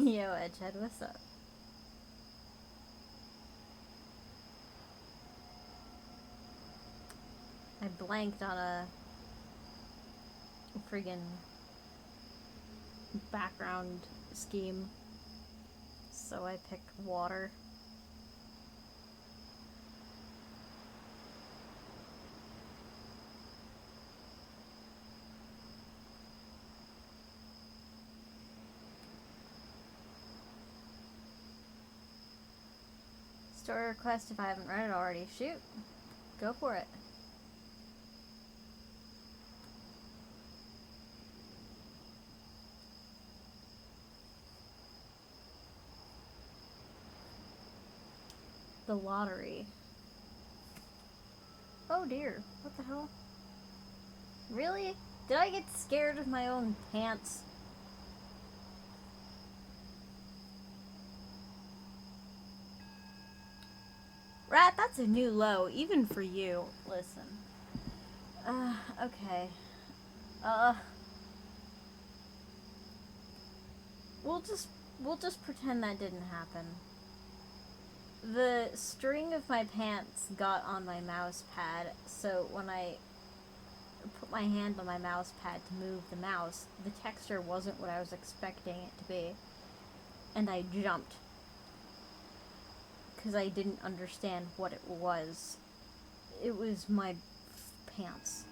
Yo, Edgehead, what's up? I blanked on a friggin' background scheme, so I picked water. Story request if I haven't read it already. Shoot. Go for it. The lottery. Oh dear. What the hell? Really? Did I get scared of my own pants? Rat, that's a new low, even for you. Listen. Okay. We'll just pretend that didn't happen. The string of my pants got on my mouse pad, so when I put my hand on my mouse pad to move the mouse, the texture wasn't what I was expecting it to be. And I jumped. Because I didn't understand what it was. It was my pants.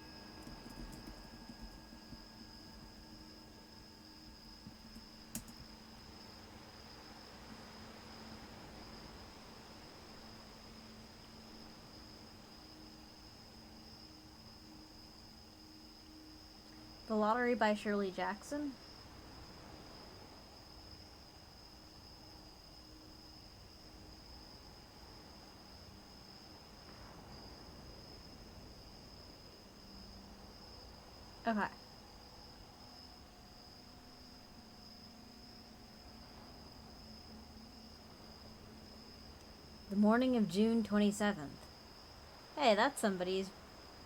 The Lottery by Shirley Jackson? Okay. The morning of June 27th. Hey, that's somebody's...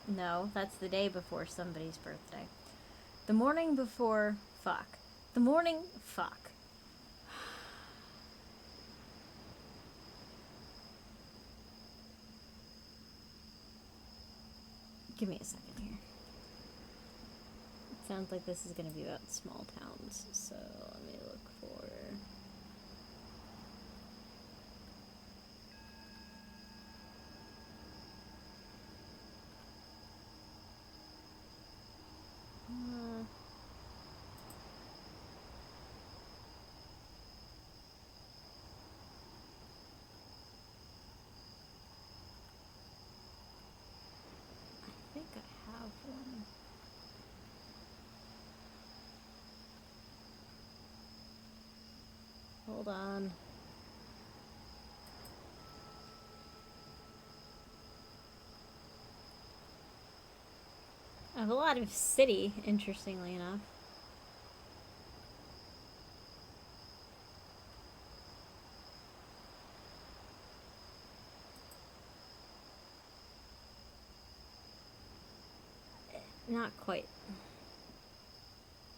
No, that's the day before somebody's birthday. The morning before... Fuck. The morning... Fuck. Give me a second here. It sounds like this is going to be about small towns, so let me look for... I think I have one. Hold on. I have a lot of city, interestingly enough. Not quite.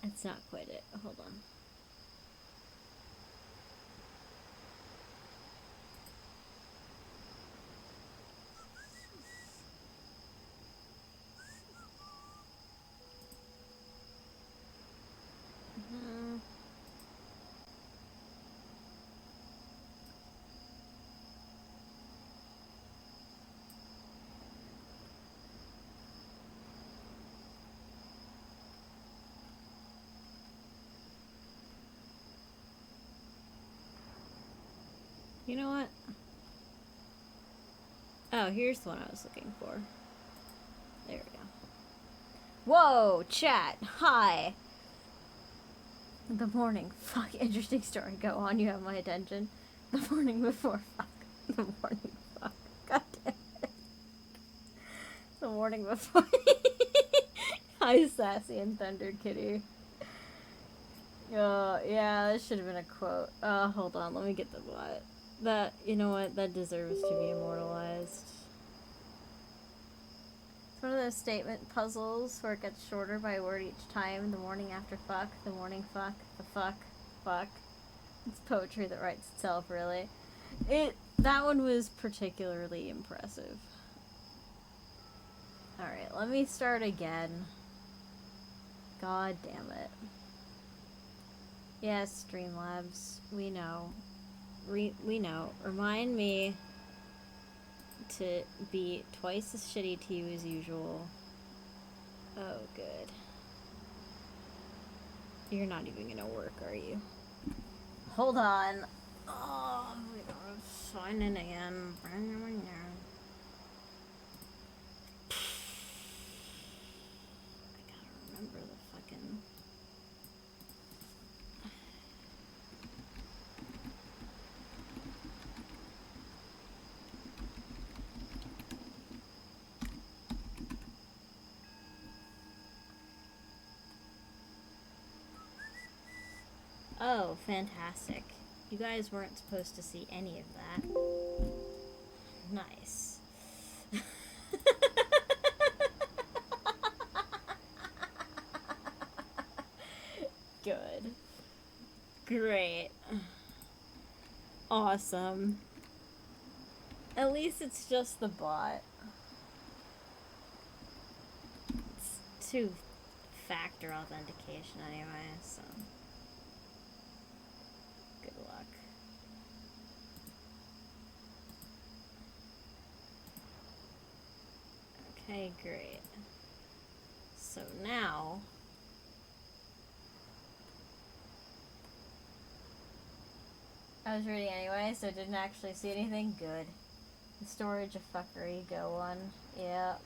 That's not quite it. Hold on. You know what? Oh, here's the one I was looking for. There we go. Whoa, chat. Hi. The morning. Fuck, interesting story. Go on, you have my attention. The morning before. Fuck. The morning. Fuck. God damn it. The morning before. Hi, Sassy and Thunder Kitty. Yeah, that should have been a quote. Hold on, let me get the what. That, you know what, that deserves to be immortalized. It's one of those statement puzzles where it gets shorter by a word each time. The morning after fuck, the morning fuck, the fuck, fuck. It's poetry that writes itself, really. That one was particularly impressive. Alright, let me start again. God damn it. Yes, Streamlabs, we know. We know. Remind me to be twice as shitty to you as usual. Oh, good. You're not even gonna work, are you? Hold on. Oh, we gotta sign in again. I gotta remember the fucking... Oh, fantastic. You guys weren't supposed to see any of that. Nice. Good. Great. Awesome. At least it's just the bot. It's two-factor authentication anyway, so... Good luck. Okay, great. So now... I was reading anyway, so didn't actually see anything. Good. The storage of fuckery, go on. Yep.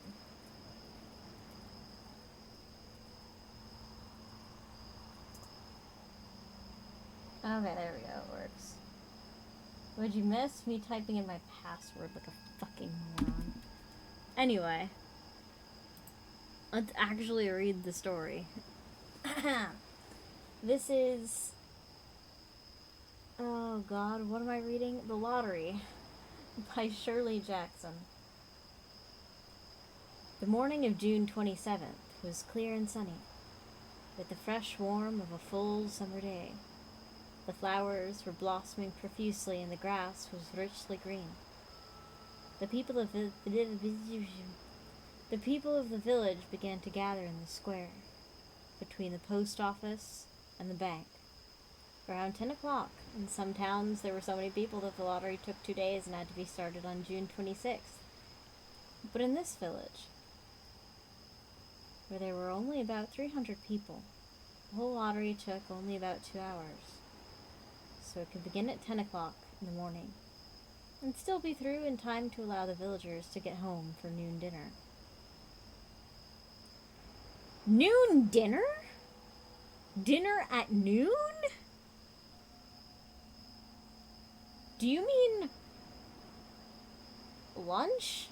Okay, there we go, it works. Would you miss me typing in my password like a fucking moron? Anyway. Let's actually read the story. This is... Oh god, what am I reading? The Lottery by Shirley Jackson. The morning of June 27th was clear and sunny, with the fresh warmth of a full summer day. The flowers were blossoming profusely and the grass was richly green. The people of the village began to gather in the square, between the post office and the bank. Around 10 o'clock, in some towns there were so many people that the lottery took 2 days and had to be started on June 26th. But in this village, where there were only about 300 people, the whole lottery took only about 2 hours. So it could begin at 10 o'clock in the morning, and still be through in time to allow the villagers to get home for noon dinner. Noon dinner? Dinner at noon? Do you mean lunch?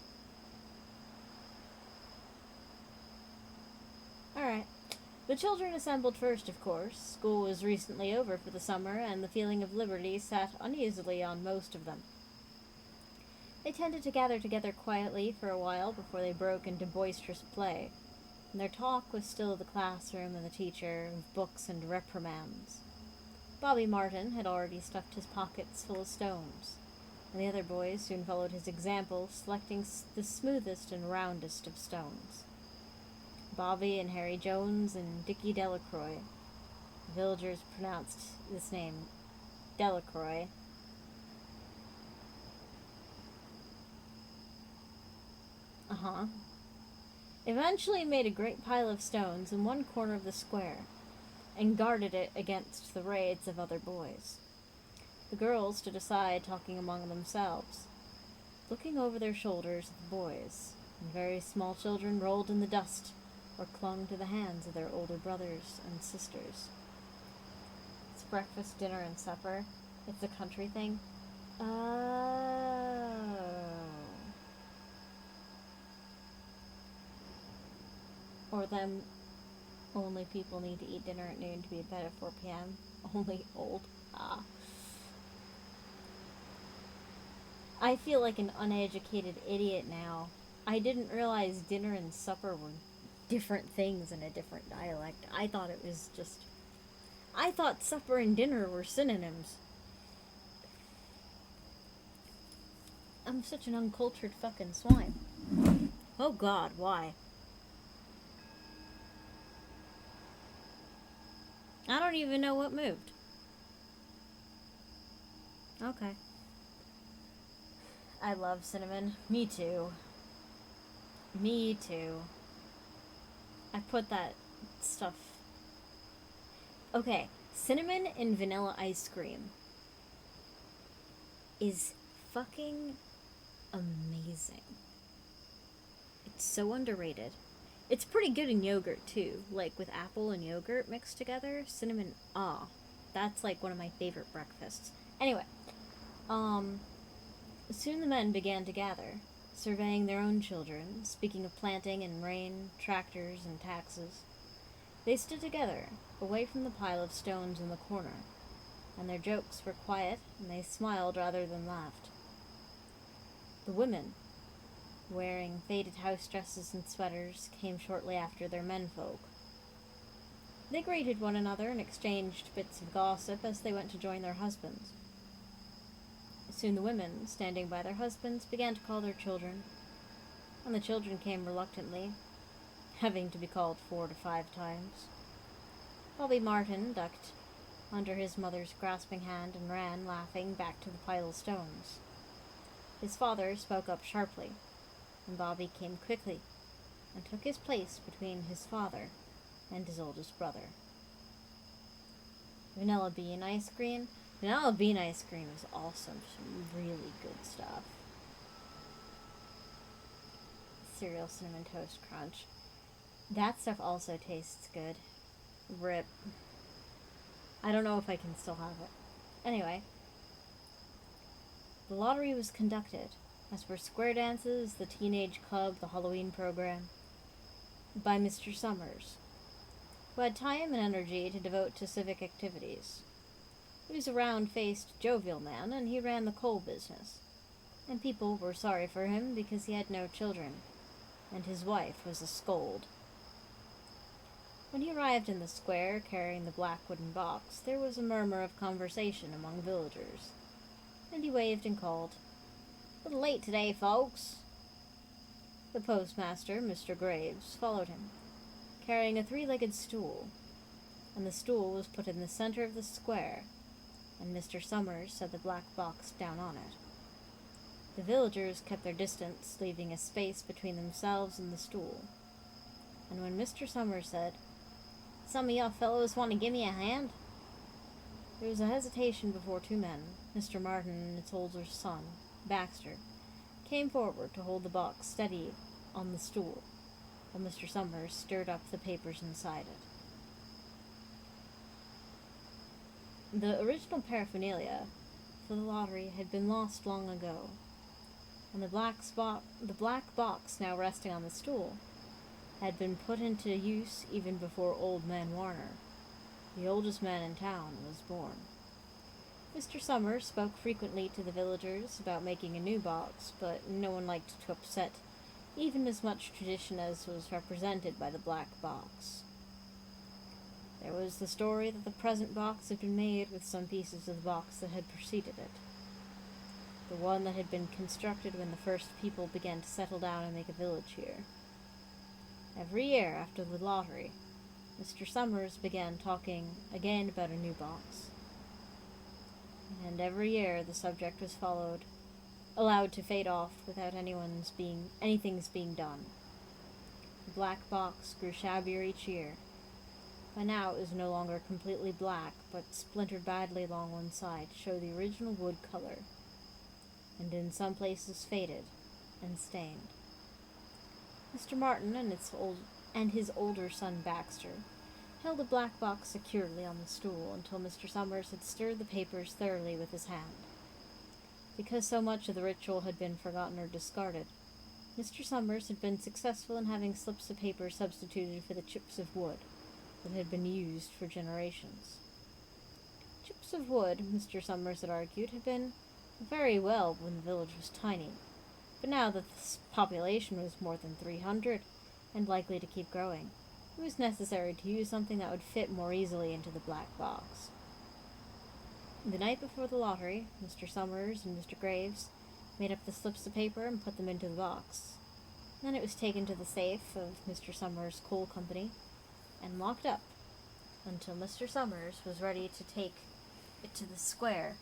Alright. The children assembled first, of course. School was recently over for the summer, and the feeling of liberty sat uneasily on most of them. They tended to gather together quietly for a while before they broke into boisterous play, and their talk was still the classroom and the teacher, of books and reprimands. Bobby Martin had already stuffed his pockets full of stones, and the other boys soon followed his example, selecting the smoothest and roundest of stones. Bobby and Harry Jones and Dickie Delacroix. The villagers pronounced this name Delacroix. Eventually made a great pile of stones in one corner of the square, and guarded it against the raids of other boys. The girls stood aside, talking among themselves, looking over their shoulders at the boys, and very small children rolled in the dust or clung to the hands of their older brothers and sisters. It's breakfast, dinner, and supper. It's a country thing. Oh. Or them only people need to eat dinner at noon to be in bed at 4 p.m. Only old. I feel like an uneducated idiot now. I didn't realize dinner and supper were different things in a different dialect. I thought supper and dinner were synonyms. I'm such an uncultured fucking swine. Oh god, why? I don't even know what moved. Okay. I love cinnamon. Me too. Me too. I put that stuff... Okay, cinnamon and vanilla ice cream is fucking amazing. It's so underrated. It's pretty good in yogurt too, like with apple and yogurt mixed together. Cinnamon, that's like one of my favorite breakfasts. Anyway, soon the men began to gather, surveying their own children, speaking of planting and rain, tractors and taxes. They stood together, away from the pile of stones in the corner, and their jokes were quiet, and they smiled rather than laughed. The women, wearing faded house dresses and sweaters, came shortly after their menfolk. They greeted one another and exchanged bits of gossip as they went to join their husbands. Soon the women, standing by their husbands, began to call their children, and the children came reluctantly, having to be called 4 to 5 times. Bobby Martin ducked under his mother's grasping hand and ran, laughing, back to the pile of stones. His father spoke up sharply, and Bobby came quickly and took his place between his father and his oldest brother. Vanilla bean ice cream. Vanilla bean ice cream is also some really good stuff. Cereal cinnamon toast crunch. That stuff also tastes good. Rip. I don't know if I can still have it. Anyway, the lottery was conducted, as were square dances, the teenage club, the Halloween program, by Mr. Summers, who had time and energy to devote to civic activities. He was a round-faced, jovial man, and he ran the coal business, and people were sorry for him because he had no children, and his wife was a scold. When he arrived in the square, carrying the black wooden box, there was a murmur of conversation among villagers, and he waved and called, "A little late today, folks." The postmaster, Mr. Graves, followed him, carrying a 3-legged stool, and the stool was put in the center of the square, and Mr. Summers set the black box down on it. The villagers kept their distance, leaving a space between themselves and the stool, and when Mr. Summers said, "Some of y'all fellows want to give me a hand?" There was a hesitation before 2 men, Mr. Martin and its older son, Baxter, came forward to hold the box steady on the stool, while Mr. Summers stirred up the papers inside it. The original paraphernalia for the lottery had been lost long ago, and the black box now resting on the stool had been put into use even before Old Man Warner, the oldest man in town, was born. Mr. Summers spoke frequently to the villagers about making a new box, but no one liked to upset even as much tradition as was represented by the black box. There was the story that the present box had been made with some pieces of the box that had preceded it, the one that had been constructed when the first people began to settle down and make a village here. Every year after the lottery, Mr. Summers began talking again about a new box, and every year the subject was allowed to fade off without anything's being done. The black box grew shabbier each year. By now it was no longer completely black, but splintered badly along one side to show the original wood color, and in some places faded and stained. Mr. Martin and his older son Baxter held the black box securely on the stool until Mr. Summers had stirred the papers thoroughly with his hand. Because so much of the ritual had been forgotten or discarded, Mr. Summers had been successful in having slips of paper substituted for the chips of wood that had been used for generations. Chips of wood, Mr. Summers had argued, had been very well when the village was tiny, but now that the population was more than 300, and likely to keep growing, it was necessary to use something that would fit more easily into the black box. The night before the lottery, Mr. Summers and Mr. Graves made up the slips of paper, and put them into the box. Then it was taken to the safe of Mr. Summers' coal company and locked up until Mr. Summers was ready to take it to the square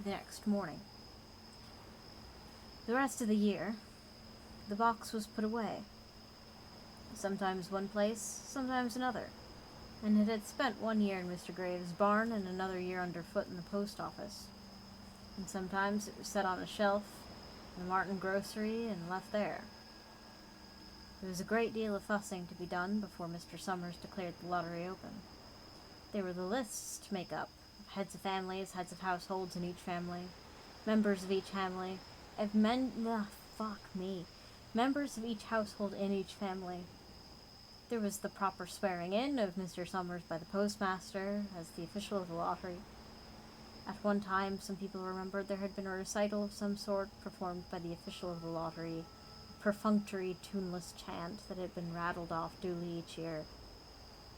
the next morning. The rest of the year, the box was put away. Sometimes one place, sometimes another, and it had spent 1 year in Mr. Graves' barn and another year underfoot in the post office. And sometimes it was set on a shelf in the Martin grocery and left there. There was a great deal of fussing to be done before Mr. Summers declared the lottery open. There were the lists to make up, heads of families, heads of households in each family, members of each family, members of each household in each family. There was the proper swearing in of Mr. Summers by the postmaster as the official of the lottery. At one time, some people remembered there had been a recital of some sort performed by the official of the lottery, a perfunctory, tuneless chant that had been rattled off duly each year.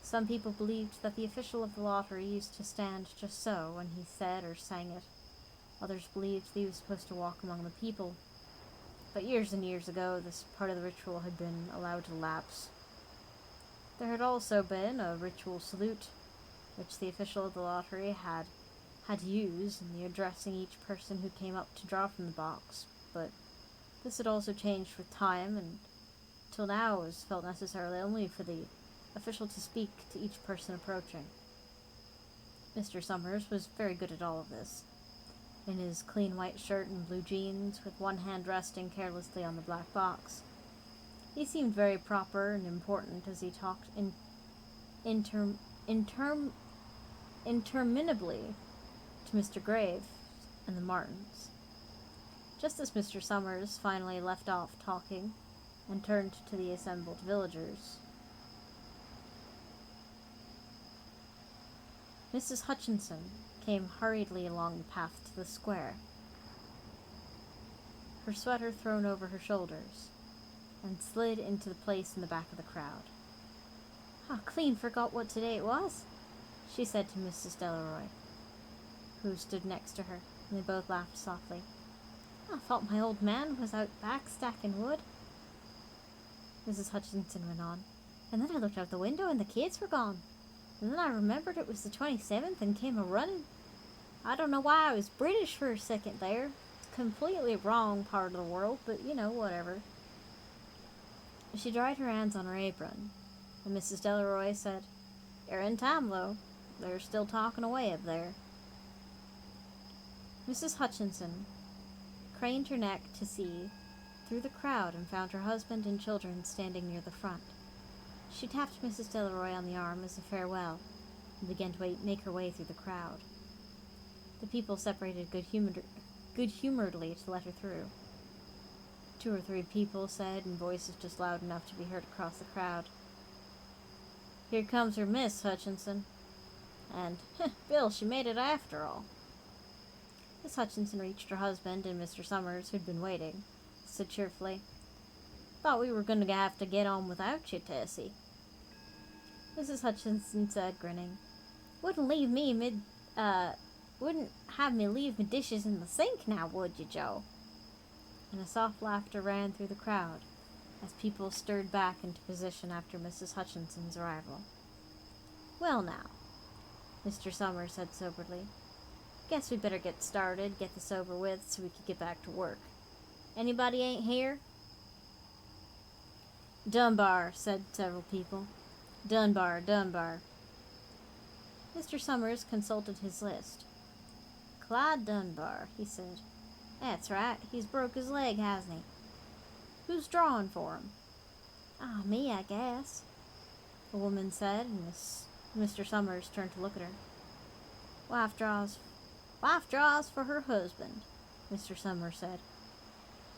Some people believed that the official of the lottery used to stand just so when he said or sang it. Others believed that he was supposed to walk among the people. But years and years ago, this part of the ritual had been allowed to lapse. There had also been a ritual salute, which the official of the lottery had to use in the addressing each person who came up to draw from the box, but this had also changed with time, and till now was felt necessarily only for the official to speak to each person approaching. Mr. Summers was very good at all of this. In his clean white shirt and blue jeans, with one hand resting carelessly on the black box, he seemed very proper and important as he talked interminably to Mr. Graves and the Martins. Just as Mr. Summers finally left off talking and turned to the assembled villagers, Mrs. Hutchinson came hurriedly along the path to the square, her sweater thrown over her shoulders, and slid into the place in the back of the crowd. "I clean forgot what today it was," she said to Mrs. Delaroy, who stood next to her, and they both laughed softly. "I thought my old man was out back stacking wood," Mrs. Hutchinson went on, "and then I looked out the window and the kids were gone. And then I remembered it was the 27th and came a-running. I don't know why I was British for a second there. It's completely wrong part of the world, but, whatever." She dried her hands on her apron, and Mrs. Delaroy said, "You're in time, though. They're still talking away up there." Mrs. Hutchinson craned her neck to see through the crowd and found her husband and children standing near the front. She tapped Mrs. Delaroy on the arm as a farewell and began to make her way through the crowd. The people separated good-humoredly to let her through. 2 or 3 people said in voices just loud enough to be heard across the crowd, "Here comes her Miss Hutchinson," and "Bill, she made it after all." Miss Hutchinson reached her husband and Mr. Summers, who'd been waiting, said cheerfully, "Thought we were going to have to get on without you, Tessie." Mrs. Hutchinson said, grinning, Wouldn't have me leave me dishes in the sink now, would you, Joe?" And a soft laughter ran through the crowd as people stirred back into position after Mrs. Hutchinson's arrival. "Well now," Mr. Summers said soberly, "guess we'd better get started, get this over with, so we could get back to work. Anybody ain't here?" "Dunbar," said several people. "Dunbar. Mr. Summers consulted his list. "Clyde Dunbar," he said. "That's right. He's broke his leg, hasn't he? Who's drawing for him?" Me, I guess," the woman said, and Mr. Summers turned to look at her. Wife draws for her husband," Mr. Summers said.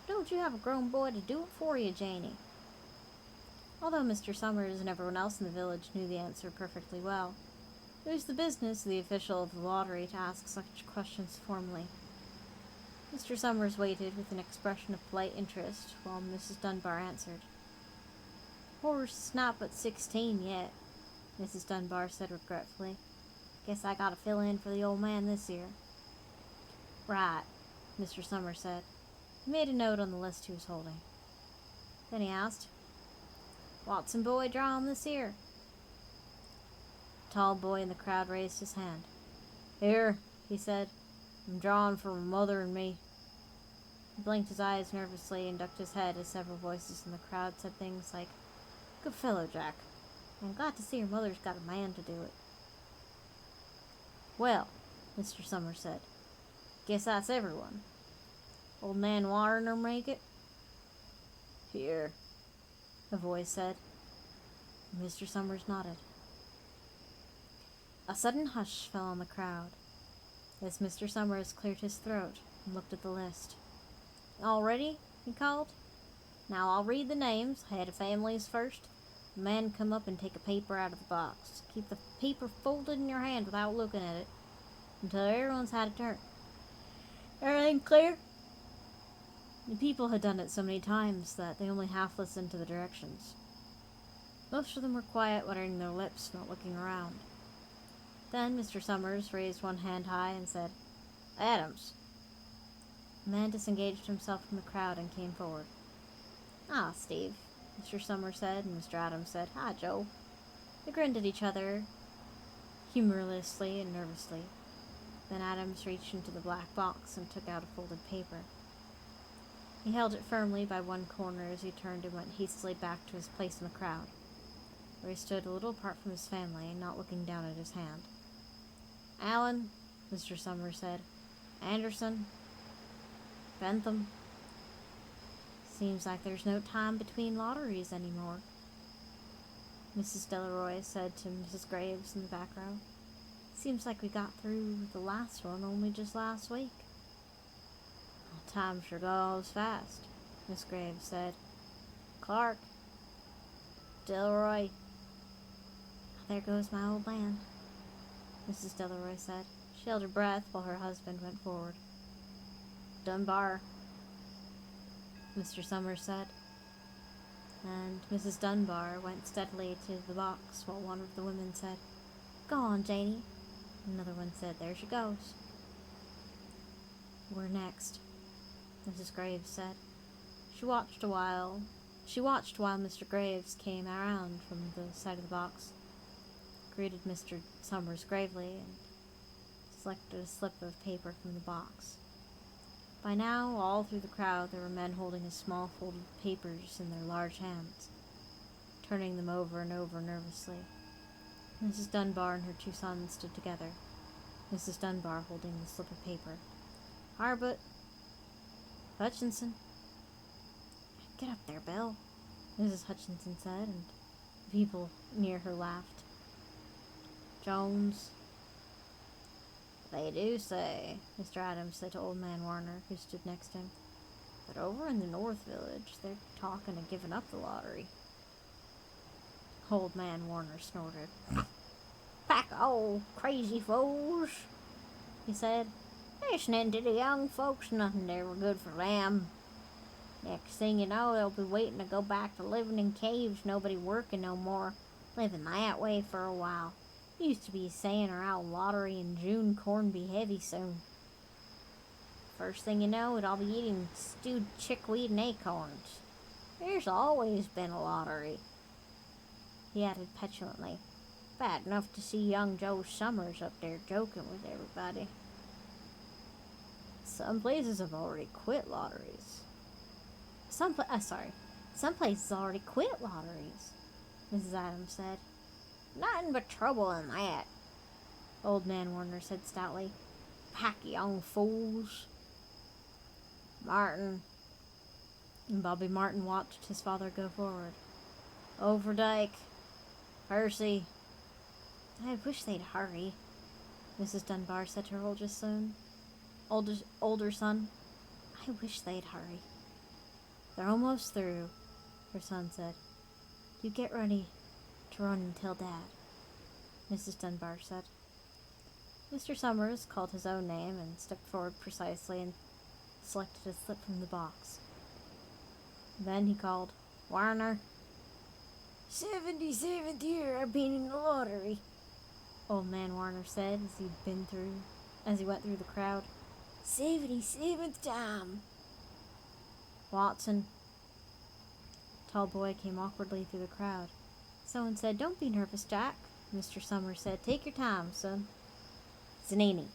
"Don't you have a grown boy to do it for you, Janie?" Although Mr. Summers and everyone else in the village knew the answer perfectly well, it was the business of the official of the lottery to ask such questions formally. Mr. Summers waited with an expression of polite interest while Mrs. Dunbar answered. "Horse not but 16 yet," Mrs. Dunbar said regretfully. "Guess I gotta fill in for the old man this year." "Right," Mr. Summers said. He made a note on the list he was holding. Then he asked, "Watson boy drawing this here?" The tall boy in the crowd raised his hand. "Here," he said. "I'm drawing for my mother and me." He blinked his eyes nervously and ducked his head as several voices in the crowd said things like, "Good fellow, Jack. I'm glad to see your mother's got a man to do it." "Well," Mr. Summers said, "guess that's everyone. Old man Warner make it?" "Here," a voice said. Mr. Summers nodded. A sudden hush fell on the crowd as Mr. Summers cleared his throat and looked at the list. "All ready?" he called. "Now I'll read the names, head of families first. The man come up and take a paper out of the box. Keep the paper folded in your hand without looking at it until everyone's had a turn. Everything clear?" The people had done it so many times that they only half listened to the directions. Most of them were quiet, watering their lips, not looking around. Then Mr. Summers raised one hand high and said, "Adams." The man disengaged himself from the crowd and came forward. "Ah, Steve," Mr. Summers said, and Mr. Adams said, "Hi, Joe." They grinned at each other, humorously and nervously. Then Adams reached into the black box and took out a folded paper. He held it firmly by one corner as he turned and went hastily back to his place in the crowd, where he stood a little apart from his family and not looking down at his hand. "Allen," Mr. Summers said. "Anderson. Bentham. Seems like there's no time between lotteries anymore," Mrs. Delaroy said to Mrs. Graves in the back row. "Seems like we got through the last one only just last week." "Time sure goes fast," Miss Graves said. "Clark. Delaroy." "There goes my old man," Mrs. Delaroy said. She held her breath while her husband went forward. "Dunbar," Mr. Summers said. And Mrs. Dunbar went steadily to the box while one of the women said, "Go on, Janie." Another one said, "There she goes." "We're next," Mrs. Graves said. She watched while Mr. Graves came around from the side of the box, greeted Mr. Summers gravely, and selected a slip of paper from the box. By now, all through the crowd, there were men holding small folded papers in their large hands, turning them over and over nervously. Mrs. Dunbar and her two sons stood together, Mrs. Dunbar holding the slip of paper. "Harbut. Hutchinson." "Get up there, Bill," Mrs. Hutchinson said, and the people near her laughed. "Jones." "They do say," Mr. Adams said to Old Man Warner, who stood next to him, "that over in the North Village they're talking of giving up the lottery." Old Man Warner snorted. "Pack of old crazy fools," he said. "Listening to the young folks, nothing ever good for them. Next thing you know, they'll be waiting to go back to living in caves, nobody working no more, living that way for a while. Used to be saying around lottery in June, corn be heavy soon. First thing you know, I'll be eating stewed chickweed and acorns. There's always been a lottery," he added petulantly. "Bad enough to see young Joe Summers up there joking with everybody." "Some places have already quit lotteries." Some places already quit lotteries," Mrs. Adams said. "Nothing but trouble in that," Old Man Warner said stoutly. "Pack of young fools." "Martin," and Bobby Martin watched his father go forward. "Overdyke. Percy." "I wish they'd hurry," Mrs. Dunbar said to her older son. "I wish they'd hurry." "They're almost through," her son said. "You get ready to run and tell Dad," Mrs. Dunbar said. Mr. Summers called his own name and stepped forward precisely and selected a slip from the box. Then he called, "Warner." 77th year I've been in the lottery," Old Man Warner said as he went through the crowd. 77th time." Watson. A tall boy came awkwardly through the crowd. Someone said, "Don't be nervous, Jack." Mr. Summers said, "Take your time, son." Zanini.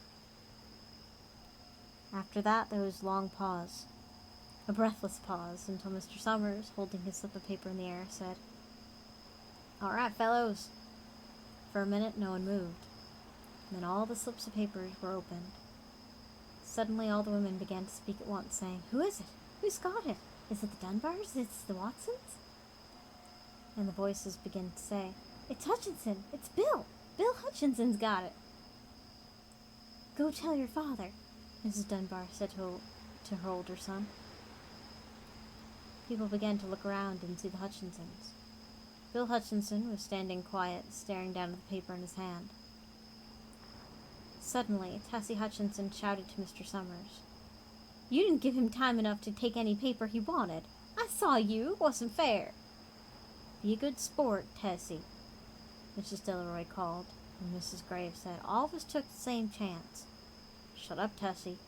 After that, there was a long pause. A breathless pause, until Mr. Summers, holding his slip of paper in the air, said, "All right, fellows." For a minute, no one moved. Then all the slips of paper were opened. Suddenly, all the women began to speak at once, saying, "Who is it? Who's got it? Is it the Dunbars? It's the Watsons?" And the voices began to say, "It's Hutchinson! It's Bill! Bill Hutchinson's got it!" "Go tell your father," Mrs. Dunbar said to her older son. People began to look around and see the Hutchinsons. Bill Hutchinson was standing quiet, staring down at the paper in his hand. Suddenly, Tessie Hutchinson shouted to Mr. Summers, "You didn't give him time enough to take any paper he wanted. I saw you. It wasn't fair." "Be a good sport, Tessie," Mrs. Delroy called, and Mrs. Graves said, "All of us took the same chance." "Shut up, Tessie,"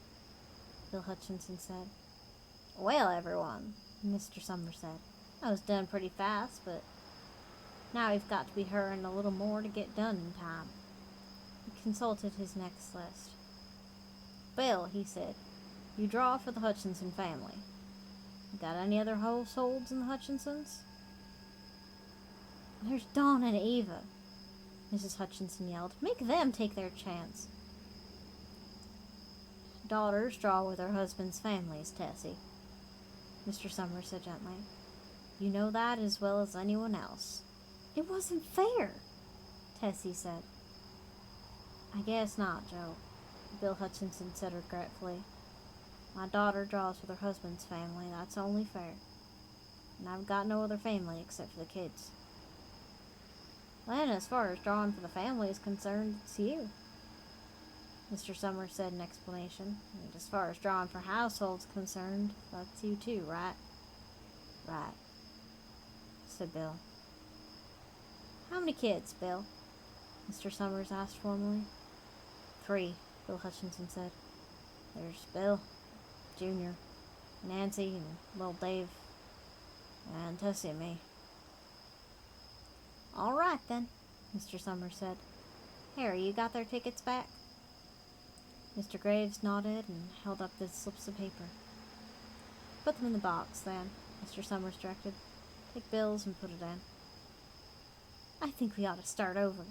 Bill Hutchinson said. "Well, everyone," Mr. Summers said, "that was done pretty fast, but now we've got to be hurrying a little more to get done in time." He consulted his next list. "Bill," he said, "you draw for the Hutchinson family. You got any other households in the Hutchinsons?" "There's Dawn and Ava," Mrs. Hutchinson yelled. "Make them take their chance." "Daughters draw with their husbands' families, Tessie," Mr. Summers said gently. "You know that as well as anyone else." "It wasn't fair," Tessie said. "I guess not, Joe," Bill Hutchinson said regretfully. "My daughter draws with her husband's family. That's only fair. And I've got no other family except for the kids." "Then, as far as drawing for the family is concerned, it's you," Mr. Summers said in explanation. "And as far as drawing for households concerned, that's you too, right?" "Right," said Bill. "How many kids, Bill?" Mr. Summers asked formally. "3, Bill Hutchinson said. "There's Bill, Junior, Nancy, and little Dave, and Tessie and me." "All right, then," Mr. Summers said. "Harry, you got their tickets back?" Mr. Graves nodded and held up the slips of paper. "Put them in the box, then," Mr. Summers directed. "Take Bill's and put it in." "I think we ought to start over,"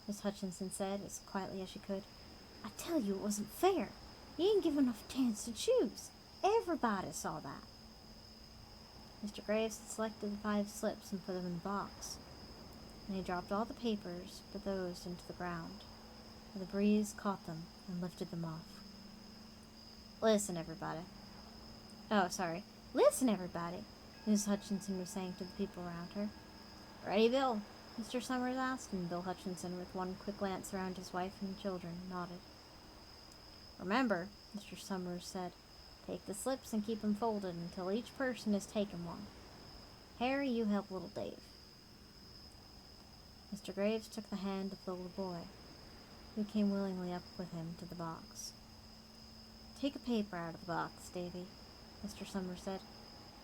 Miss Hutchinson said, as quietly as she could. "I tell you it wasn't fair. You didn't give enough chance to choose. Everybody saw that." Mr. Graves had selected the 5 slips and put them in the box. And he dropped all the papers but those into the ground, where the breeze caught them and lifted them off. Listen, everybody, Mrs. Hutchinson was saying to the people around her. "Ready, Bill?" Mr. Summers asked, and Bill Hutchinson, with one quick glance around his wife and children, nodded. "Remember," Mr. Summers said, "take the slips and keep them folded until each person has taken one. Harry, you help little Dave." Mr. Graves took the hand of the little boy, who came willingly up with him to the box. "Take a paper out of the box, Davy," Mr. Summers said.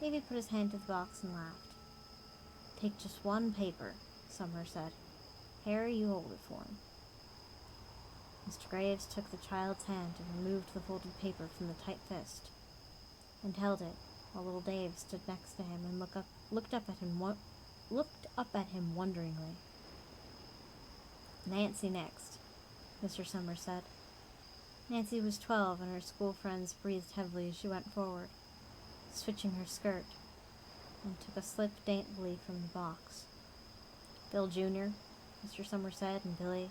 Davy put his hand to the box and laughed. "Take just one paper," Summers said. "Harry, you hold it for him." Mr. Graves took the child's hand and removed the folded paper from the tight fist, and held it while little Dave stood next to him and looked up at him wonderingly. "Nancy next," Mr. Summers said. Nancy was 12, and her school friends breathed heavily as she went forward, switching her skirt, and took a slip daintily from the box. "Bill Jr.," Mr. Summers said, and Billy,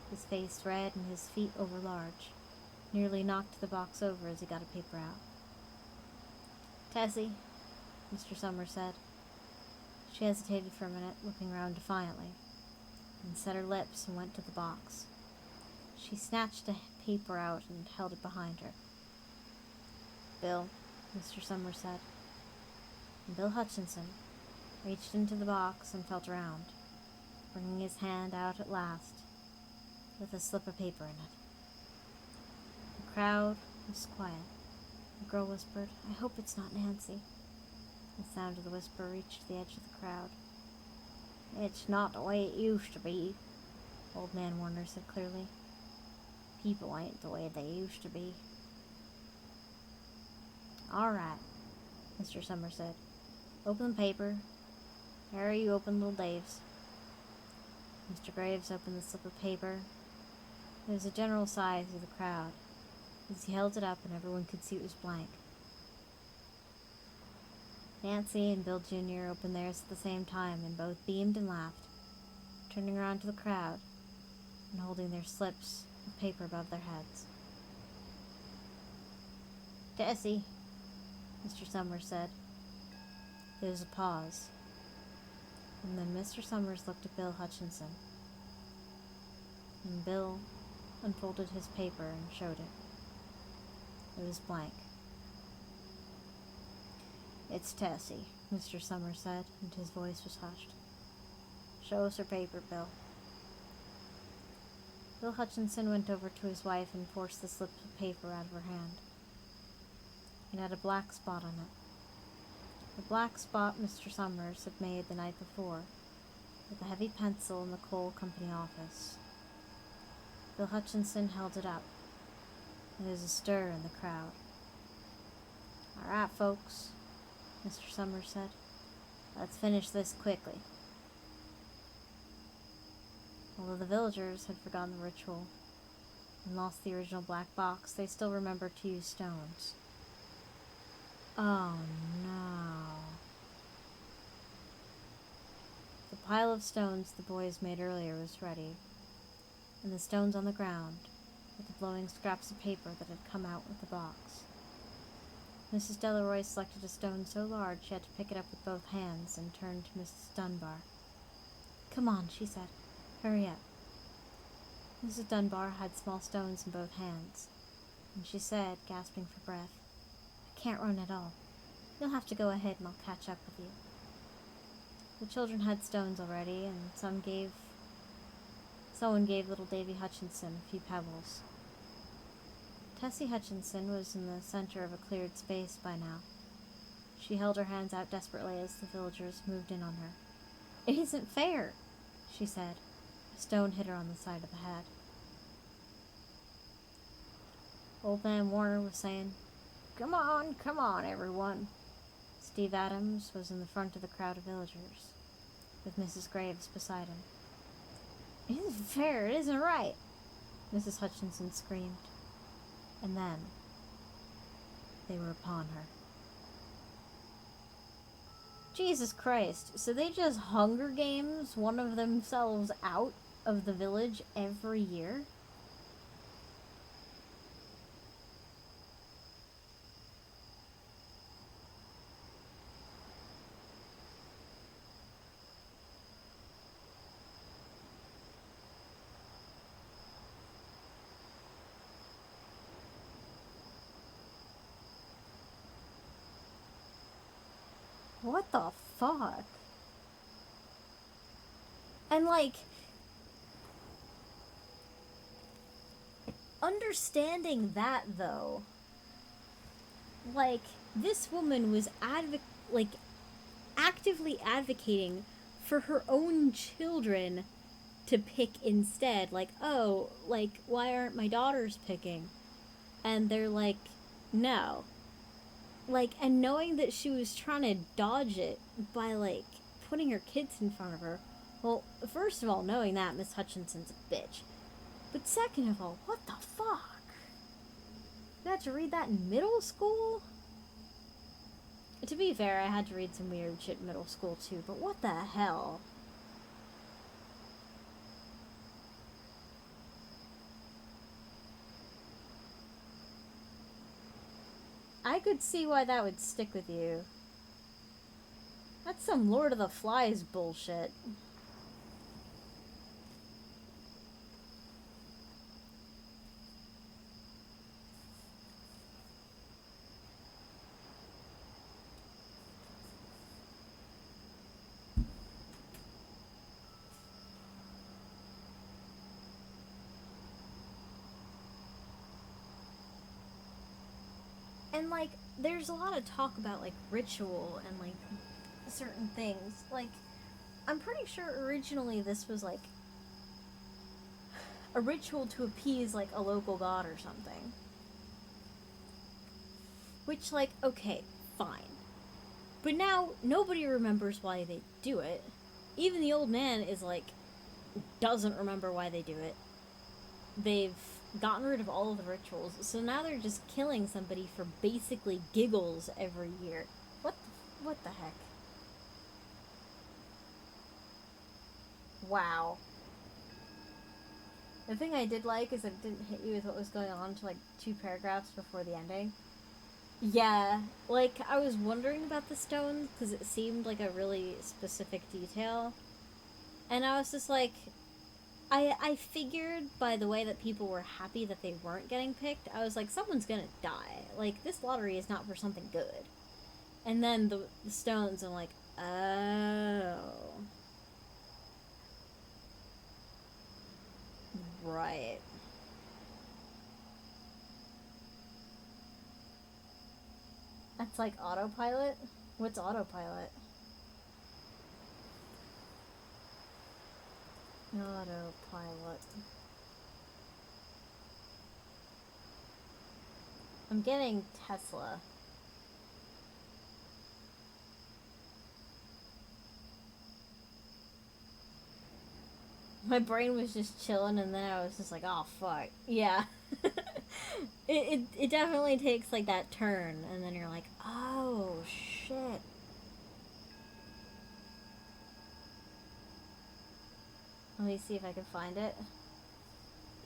his face red and his feet overlarge, nearly knocked the box over as he got a paper out. "Tessie," Mr. Summers said. She hesitated for a minute, looking round defiantly, and set her lips and went to the box. She snatched a paper out and held it behind her. "Bill," Mr. Summers said. And Bill Hutchinson reached into the box and felt around, bringing his hand out at last, with a slip of paper in it. The crowd was quiet. The girl whispered, "I hope it's not Nancy." The sound of the whisper reached the edge of the crowd. It's not the way it used to be, Old Man Warner said clearly. People ain't the way they used to be. All right, Mr. Summer said. Open the paper. Harry, you open little Dave's. Mr. Graves opened the slip of paper. There was a general sigh through the crowd as he held it up and everyone could see it was blank. Nancy and Bill Jr. opened theirs at the same time and both beamed and laughed, turning around to the crowd and holding their slips of paper above their heads. Tessie, Mr. Summers said. There was a pause, and then Mr. Summers looked at Bill Hutchinson, and Bill unfolded his paper and showed it. It was blank. It's Tessie, Mr. Summers said, and his voice was hushed. Show us her paper, Bill. Bill Hutchinson went over to his wife and forced the slip of paper out of her hand. It had a black spot on it. The black spot Mr. Summers had made the night before, with a heavy pencil in the coal company office. Bill Hutchinson held it up. There was a stir in the crowd. All right, folks, Mr. Summers said. Let's finish this quickly. Although the villagers had forgotten the ritual and lost the original black box, they still remembered to use stones. Oh no. The pile of stones the boys made earlier was ready, and the stones on the ground, with the glowing scraps of paper that had come out with the box. Mrs. Delroy selected a stone so large she had to pick it up with both hands and turned to Mrs. Dunbar. Come on, she said. Hurry up. Mrs. Dunbar had small stones in both hands, and she said, gasping for breath, I can't run at all. You'll have to go ahead and I'll catch up with you. The children had stones already, and someone gave little Davy Hutchinson a few pebbles. Tessie Hutchinson was in the center of a cleared space by now. She held her hands out desperately as the villagers moved in on her. It isn't fair, she said. A stone hit her on the side of the head. Old Man Warner was saying, come on, everyone. Steve Adams was in the front of the crowd of villagers, with Mrs. Graves beside him. It isn't fair, it isn't right, Mrs. Hutchinson screamed. And then, they were upon her. Jesus Christ, so they just Hunger Games one of themselves out of the village every year? What the fuck? And like, understanding that though, like, this woman was actively advocating for her own children to pick instead. Like, oh, like, why aren't my daughters picking? And they're like, no. Like, and knowing that she was trying to dodge it by, like, putting her kids in front of her. Well, first of all, knowing that, Miss Hutchinson's a bitch. But second of all, what the fuck? You had to read that in middle school? To be fair, I had to read some weird shit in middle school too, but what the hell? I could see why that would stick with you. That's some Lord of the Flies bullshit. And, like, there's a lot of talk about, like, ritual and, like, certain things. Like, I'm pretty sure originally this was, like, a ritual to appease, like, a local god or something. Which, like, okay, fine. But now, nobody remembers why they do it. Even the old man is, like, doesn't remember why they do it. They've gotten rid of all of the rituals, so now they're just killing somebody for basically giggles every year. What the heck? Wow. The thing I did like is that it didn't hit you with what was going on until, like, 2 paragraphs before the ending. Yeah, like, I was wondering about the stones, because it seemed like a really specific detail. And I was just like, I figured by the way that people were happy that they weren't getting picked, I was like, someone's gonna die. Like, this lottery is not for something good. And then the stones, I'm like, oh. Right. That's like autopilot? What's autopilot? Autopilot. I'm getting Tesla. My brain was just chilling, and then I was just like, oh, fuck. Yeah. it definitely takes, like, that turn, and then you're like, oh, shit. Let me see if I can find it.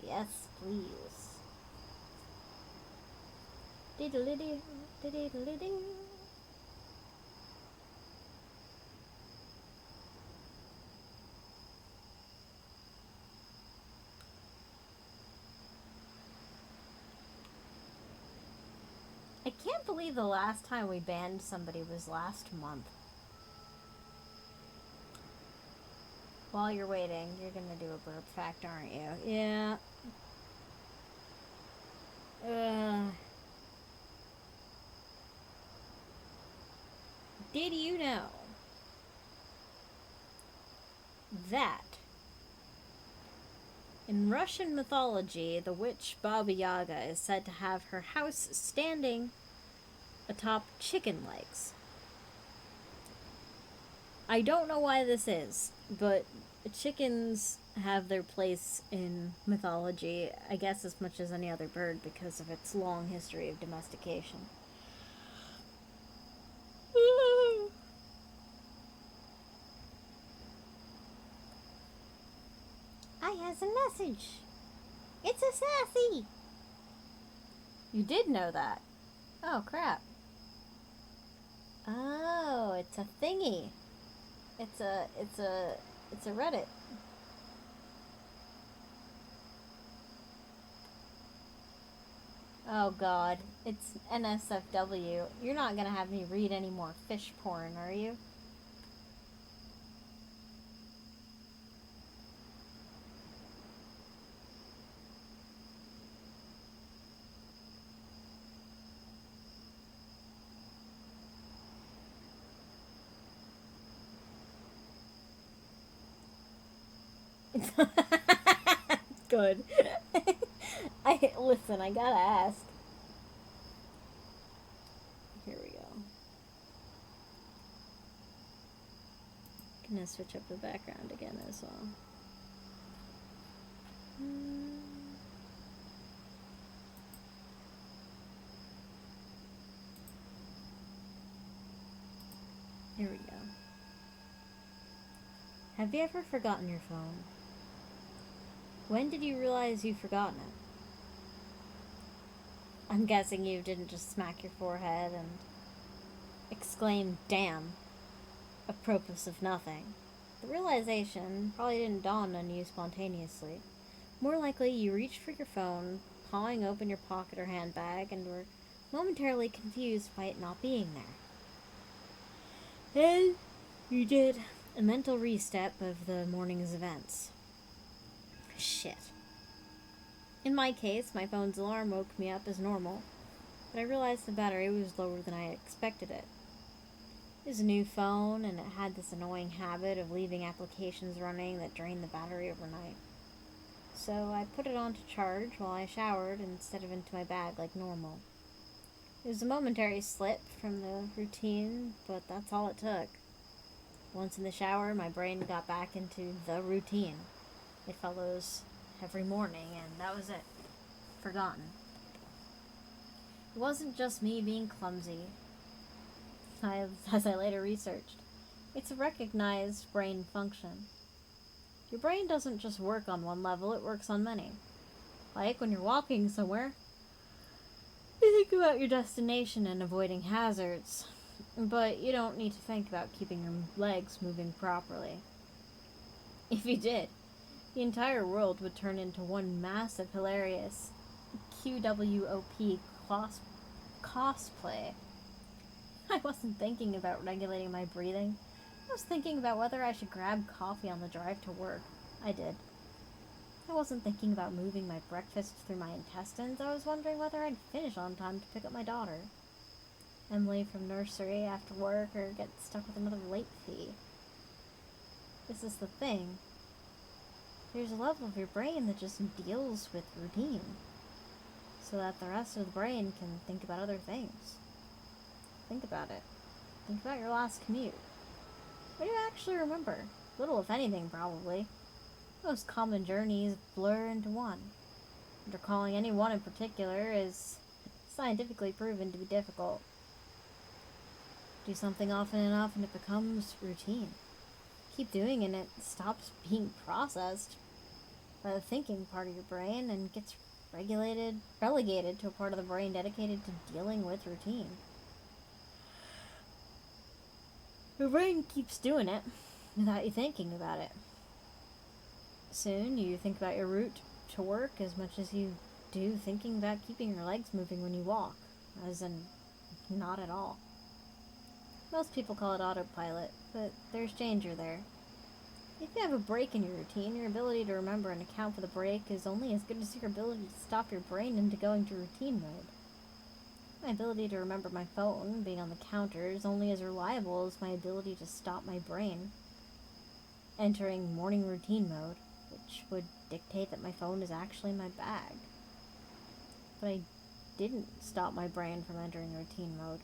Yes, please. Diddle-diddy, diddle-diddy. I can't believe the last time we banned somebody was last month. While you're waiting, you're gonna do a burp fact, aren't you? Yeah. Did you know that in Russian mythology, the witch Baba Yaga is said to have her house standing atop chicken legs? I don't know why this is, but chickens have their place in mythology, I guess as much as any other bird because of its long history of domestication. I has a message. It's a sassy. You did know that. Oh, crap. Oh, it's a thingy. It's a Reddit. Oh god, it's NSFW. You're not gonna have me read any more fish porn, are you? Good. Listen, I gotta ask. Here we go. Gonna switch up the background again as well. Here we go. Have you ever forgotten your phone? When did you realize you've forgotten it? I'm guessing you didn't just smack your forehead and exclaim, damn, apropos of nothing. The realization probably didn't dawn on you spontaneously. More likely, you reached for your phone, pawing open your pocket or handbag, and were momentarily confused by it not being there. And you did a mental restep of the morning's events. Shit. In my case, my phone's alarm woke me up as normal. but I realized the battery was lower than I expected it. It was a new phone, and it had this annoying habit of leaving applications running that drained the battery overnight. So I put it on to charge while I showered instead of into my bag like normal. It was a momentary slip from the routine, but that's all it took. Once in the shower, my brain got back into the routine. It follows every morning, and that was it. Forgotten. It wasn't just me being clumsy, as I later researched. It's a recognized brain function. Your brain doesn't just work on one level, it works on many. Like when you're walking somewhere, you think about your destination and avoiding hazards, but you don't need to think about keeping your legs moving properly. If you did, the entire world would turn into one massive, hilarious QWOP cosplay. I wasn't thinking about regulating my breathing. I was thinking about whether I should grab coffee on the drive to work. I did. I wasn't thinking about moving my breakfast through my intestines. I was wondering whether I'd finish on time to pick up my daughter, Emily, from nursery after work, or get stuck with another late fee. This is the thing. There's a level of your brain that just deals with routine, so that the rest of the brain can think about other things. Think about it. Think about your last commute. What do you actually remember? Little, if anything, probably. Most common journeys blur into one. And recalling any one in particular is scientifically proven to be difficult. Do something often enough and it becomes routine. Keep doing it and it stops being processed by the thinking part of your brain and gets relegated to a part of the brain dedicated to dealing with routine. Your brain keeps doing it without you thinking about it. Soon you think about your route to work as much as you do thinking about keeping your legs moving when you walk, as in not at all. Most people call it autopilot, but there's danger there. If you have a break in your routine, your ability to remember and account for the break is only as good as your ability to stop your brain into going to routine mode. My ability to remember my phone being on the counter is only as reliable as my ability to stop my brain entering morning routine mode, which would dictate that my phone is actually in my bag. But I didn't stop my brain from entering routine mode.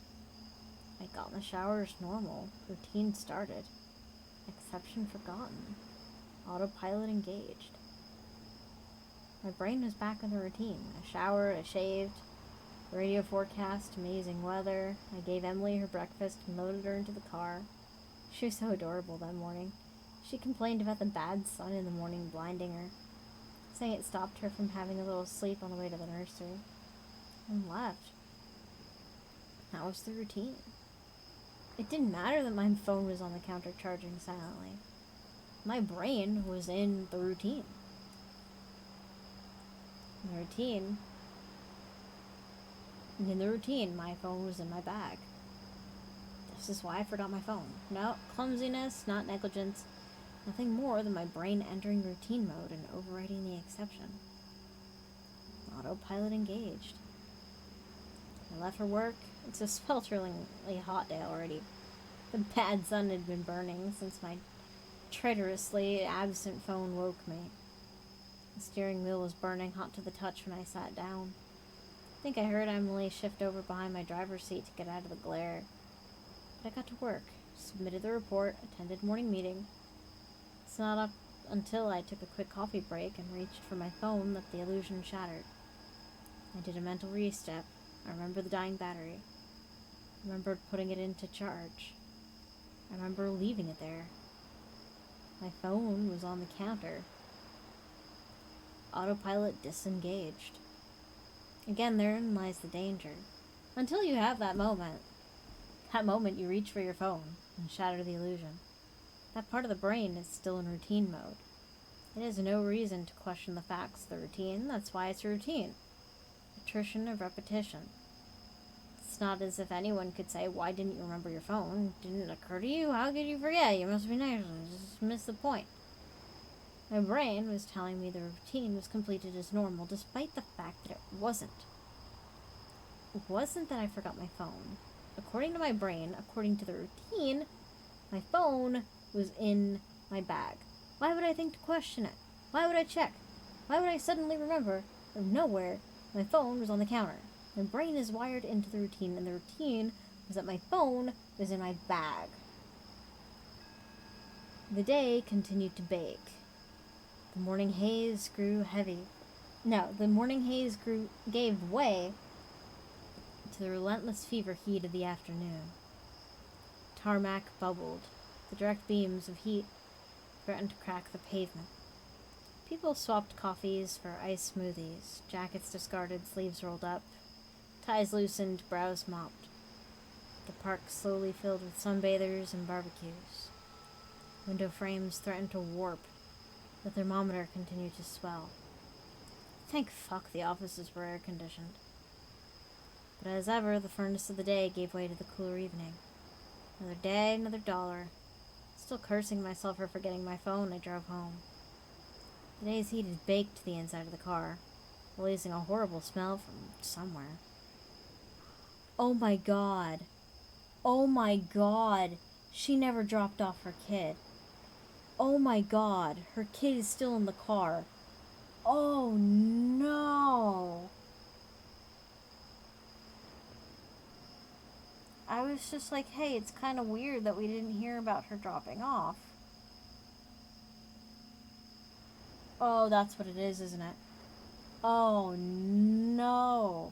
I got in the shower as normal. Routine started. Exception forgotten. Autopilot engaged. My brain was back in the routine. I showered, I shaved, radio forecast, amazing weather. I gave Emily her breakfast and loaded her into the car. She was so adorable that morning. She complained about the bad sun in the morning blinding her, saying it stopped her from having a little sleep on the way to the nursery, and left. That was the routine. It didn't matter that my phone was on the counter charging silently. My brain was in the routine. In the routine, my phone was in my bag. This is why I forgot my phone. No clumsiness, not negligence. Nothing more than my brain entering routine mode and overriding the exception. Autopilot engaged. I left for work. It's a swelteringly hot day already. The bad sun had been burning since my traitorously absent phone woke me. The steering wheel was burning hot to the touch when I sat down. I think I heard Emily shift over behind my driver's seat to get out of the glare. But I got to work, submitted the report, attended morning meeting. It's not up until I took a quick coffee break and reached for my phone that the illusion shattered. I did a mental re-step. I remembered the dying battery. I remembered putting it into charge. I remember leaving it there. My phone was on the counter. Autopilot disengaged. Again, therein lies the danger. Until you have that moment you reach for your phone and shatter the illusion. That part of the brain is still in routine mode. It has no reason to question the facts of the routine. That's why it's a routine. Attrition of repetition. It's not as if anyone could say, why didn't you remember your phone? Didn't it occur to you? How could you forget? You must be negligent. Just missed the point. My brain was telling me the routine was completed as normal, despite the fact that it wasn't. wasn't that I forgot my phone. According to my brain, according to the routine, my phone was in my bag. Why would I think to question it? Why would I check? Why would I suddenly remember, out of nowhere, my phone was on the counter? My brain is wired into the routine, and the routine was that my phone was in my bag. The day continued to bake. The morning haze grew heavy. No, the morning haze gave way to the relentless fever heat of the afternoon. Tarmac bubbled. The direct beams of heat threatened to crack the pavement. People swapped coffees for iced smoothies, jackets discarded, sleeves rolled up, ties loosened, brows mopped. The park slowly filled with sunbathers and barbecues. Window frames threatened to warp. The thermometer continued to swell. Thank fuck the offices were air-conditioned. But as ever, the furnace of the day gave way to the cooler evening. Another day, another dollar. Still cursing myself for forgetting my phone, I drove home. The day's heat had baked the inside of the car, releasing a horrible smell from somewhere. Oh my god. Oh my god. She never dropped off her kid. Oh my god. Her kid is still in the car. Oh no. I was just like, hey, it's kind of weird that we didn't hear about her dropping off. Oh, that's what it is, isn't it? Oh no.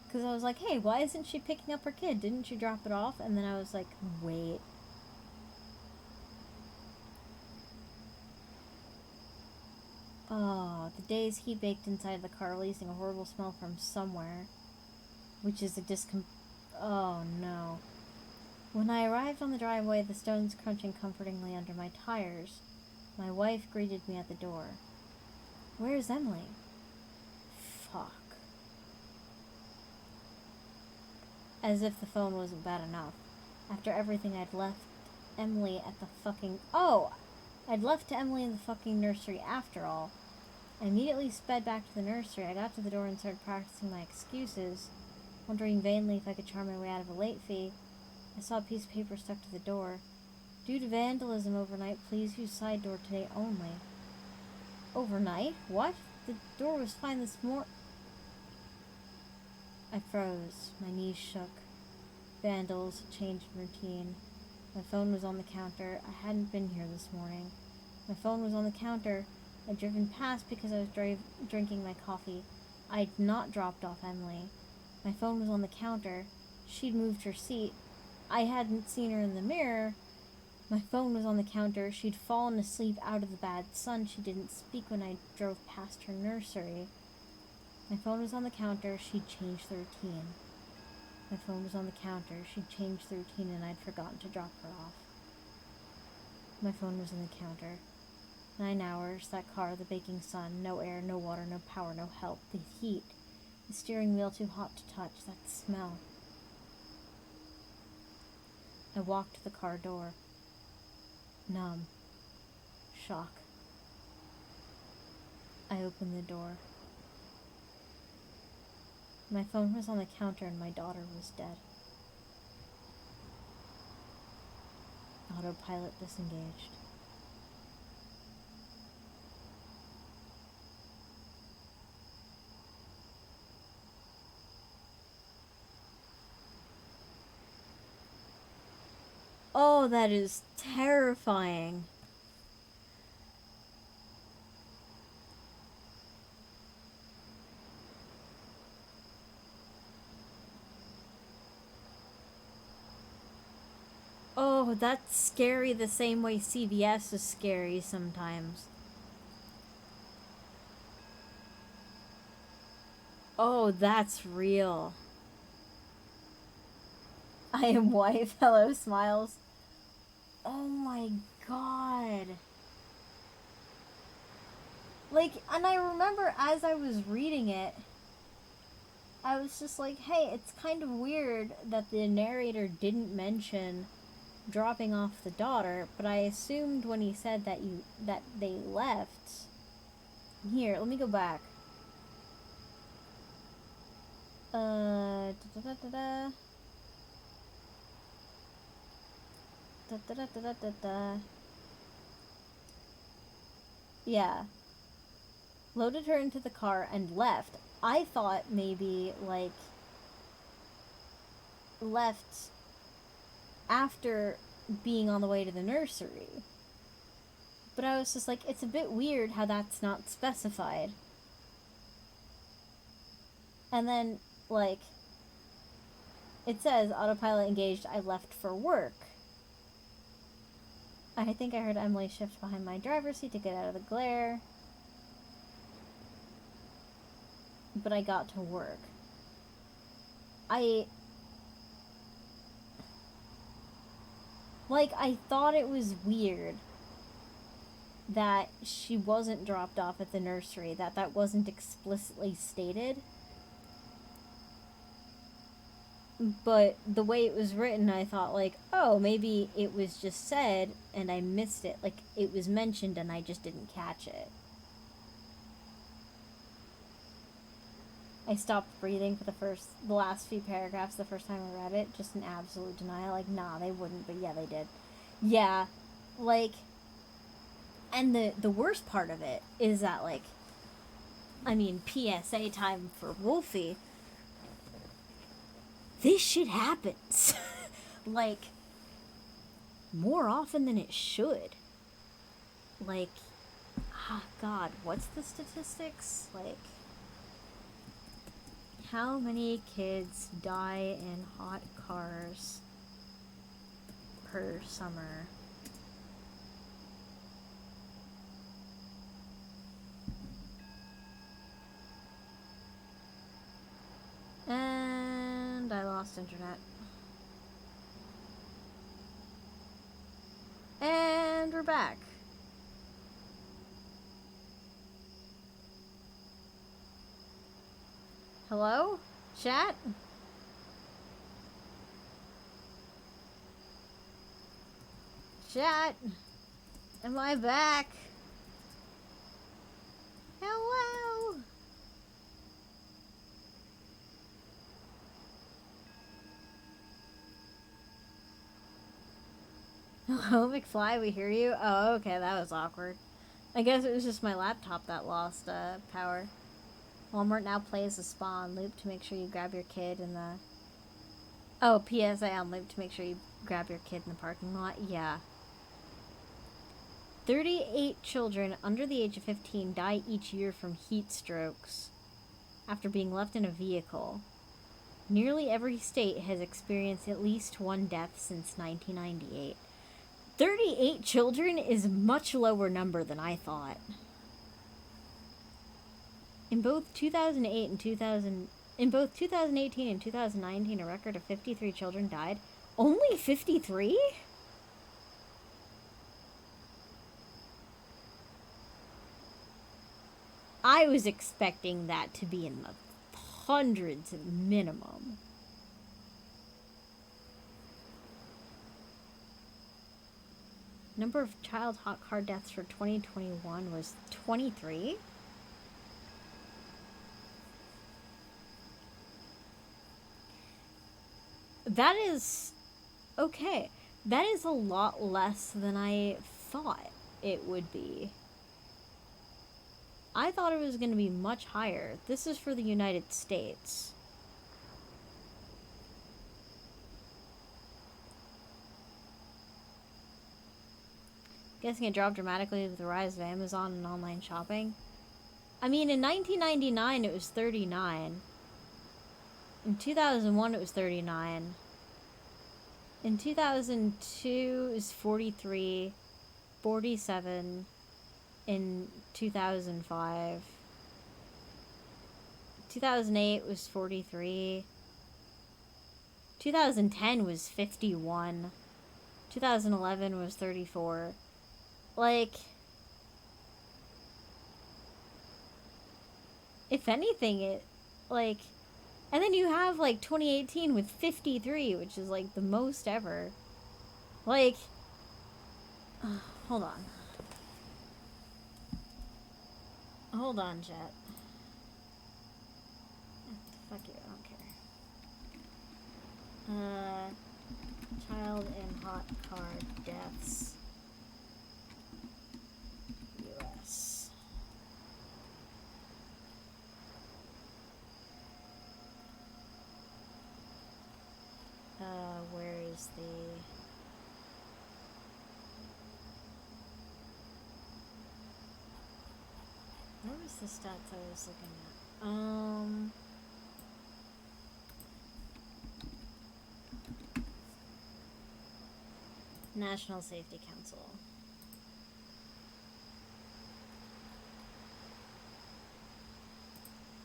Because I was like, hey, why isn't she picking up her kid? Didn't she drop it off? And then I was like, wait. Oh, the day's heat baked inside the car, releasing a horrible smell from somewhere. Which is a Oh, no. When I arrived on the driveway, the stones crunching comfortingly under my tires, my wife greeted me at the door. Where's Emily? Fuck. As if the phone wasn't bad enough. After everything, I'd left Emily at the fucking... Oh! I'd left Emily in the fucking nursery after all. I immediately sped back to the nursery. I got to the door and started practicing my excuses, wondering vainly if I could charm my way out of a late fee. I saw a piece of paper stuck to the door. Due to vandalism overnight, please use side door today only. Overnight? What? The door was fine this morning. I froze. My knees shook. Vandals, change in routine. My phone was on the counter. I hadn't been here this morning. My phone was on the counter. I'd driven past because I was drinking my coffee. I'd not dropped off Emily. My phone was on the counter. She'd moved her seat. I hadn't seen her in the mirror. My phone was on the counter. She'd fallen asleep out of the bad sun. She didn't speak when I drove past her nursery. My phone was on the counter. She'd changed the routine. My phone was on the counter. She'd changed the routine and I'd forgotten to drop her off. My phone was on the counter. 9 hours, that car, the baking sun, no air, no water, no power, no help, the heat, the steering wheel too hot to touch, that smell. I walked to the car door. Numb. Shock. I opened the door. My phone was on the counter and my daughter was dead. Autopilot disengaged. Oh, that is terrifying. Oh, that's scary the same way CVS is scary sometimes. Oh, that's real. I am wife. Hello, smiles. Oh my god. Like, and I remember as I was reading it, I was just like, hey, it's kind of weird that the narrator didn't mention dropping off the daughter, but I assumed when he said that they left. Here, let me go back. Da da da da da. Da da da da da da. Yeah. Loaded her into the car and left. I thought maybe, like, left after being on the way to the nursery. But I was just like, it's a bit weird how that's not specified. And then, like, it says, autopilot engaged, I left for work. I think I heard Emily shift behind my driver's seat to get out of the glare. But I got to work. I thought it was weird that she wasn't dropped off at the nursery, that wasn't explicitly stated. But the way it was written, I thought, like, oh, maybe it was just said and I missed it. Like, it was mentioned and I just didn't catch it. I stopped breathing for the last few paragraphs the first time I read it, just in absolute denial. Like, nah, they wouldn't, but yeah, they did. Yeah, like, and the worst part of it is that, like, I mean, PSA time for Wolfie. This shit happens. Like, more often than it should. Like, God, what's the statistics? Like, how many kids die in hot cars per summer? And I lost internet. And we're back. Hello? Chat? Chat? Am I back? Hello? Hello, McFly, we hear you? Oh, okay, that was awkward. I guess it was just my laptop that lost power. Walmart now plays the spawn loop to make sure you grab your kid in the... Oh, PSA on loop to make sure you grab your kid in the parking lot? Yeah. 38 children under the age of 15 die each year from heat strokes after being left in a vehicle. Nearly every state has experienced at least one death since 1998. 38 children is a much lower number than I thought. In both 2018 and 2019, a record of 53 children died. Only 53? I was expecting that to be in the hundreds minimum. Number of child hot car deaths for 2021 was 23. That is okay. That is a lot less than I thought it would be. I thought it was going to be much higher. This is for the United States. Guessing it dropped dramatically with the rise of Amazon and online shopping. I mean, in 1999 it was 39. In 2001 it was 39. In 2002 it was 43. 47. In 2005. 2008 was 43. 2010 was 51. 2011 was 34. Like, if anything, it, like, and then you have, like, 2018 with 53, which is, like, the most ever. Like, hold on. Hold on, Jet. Fuck you, I don't care. Child in hot car deaths. US. Where is the... Where was the stats I was looking at? National Safety Council.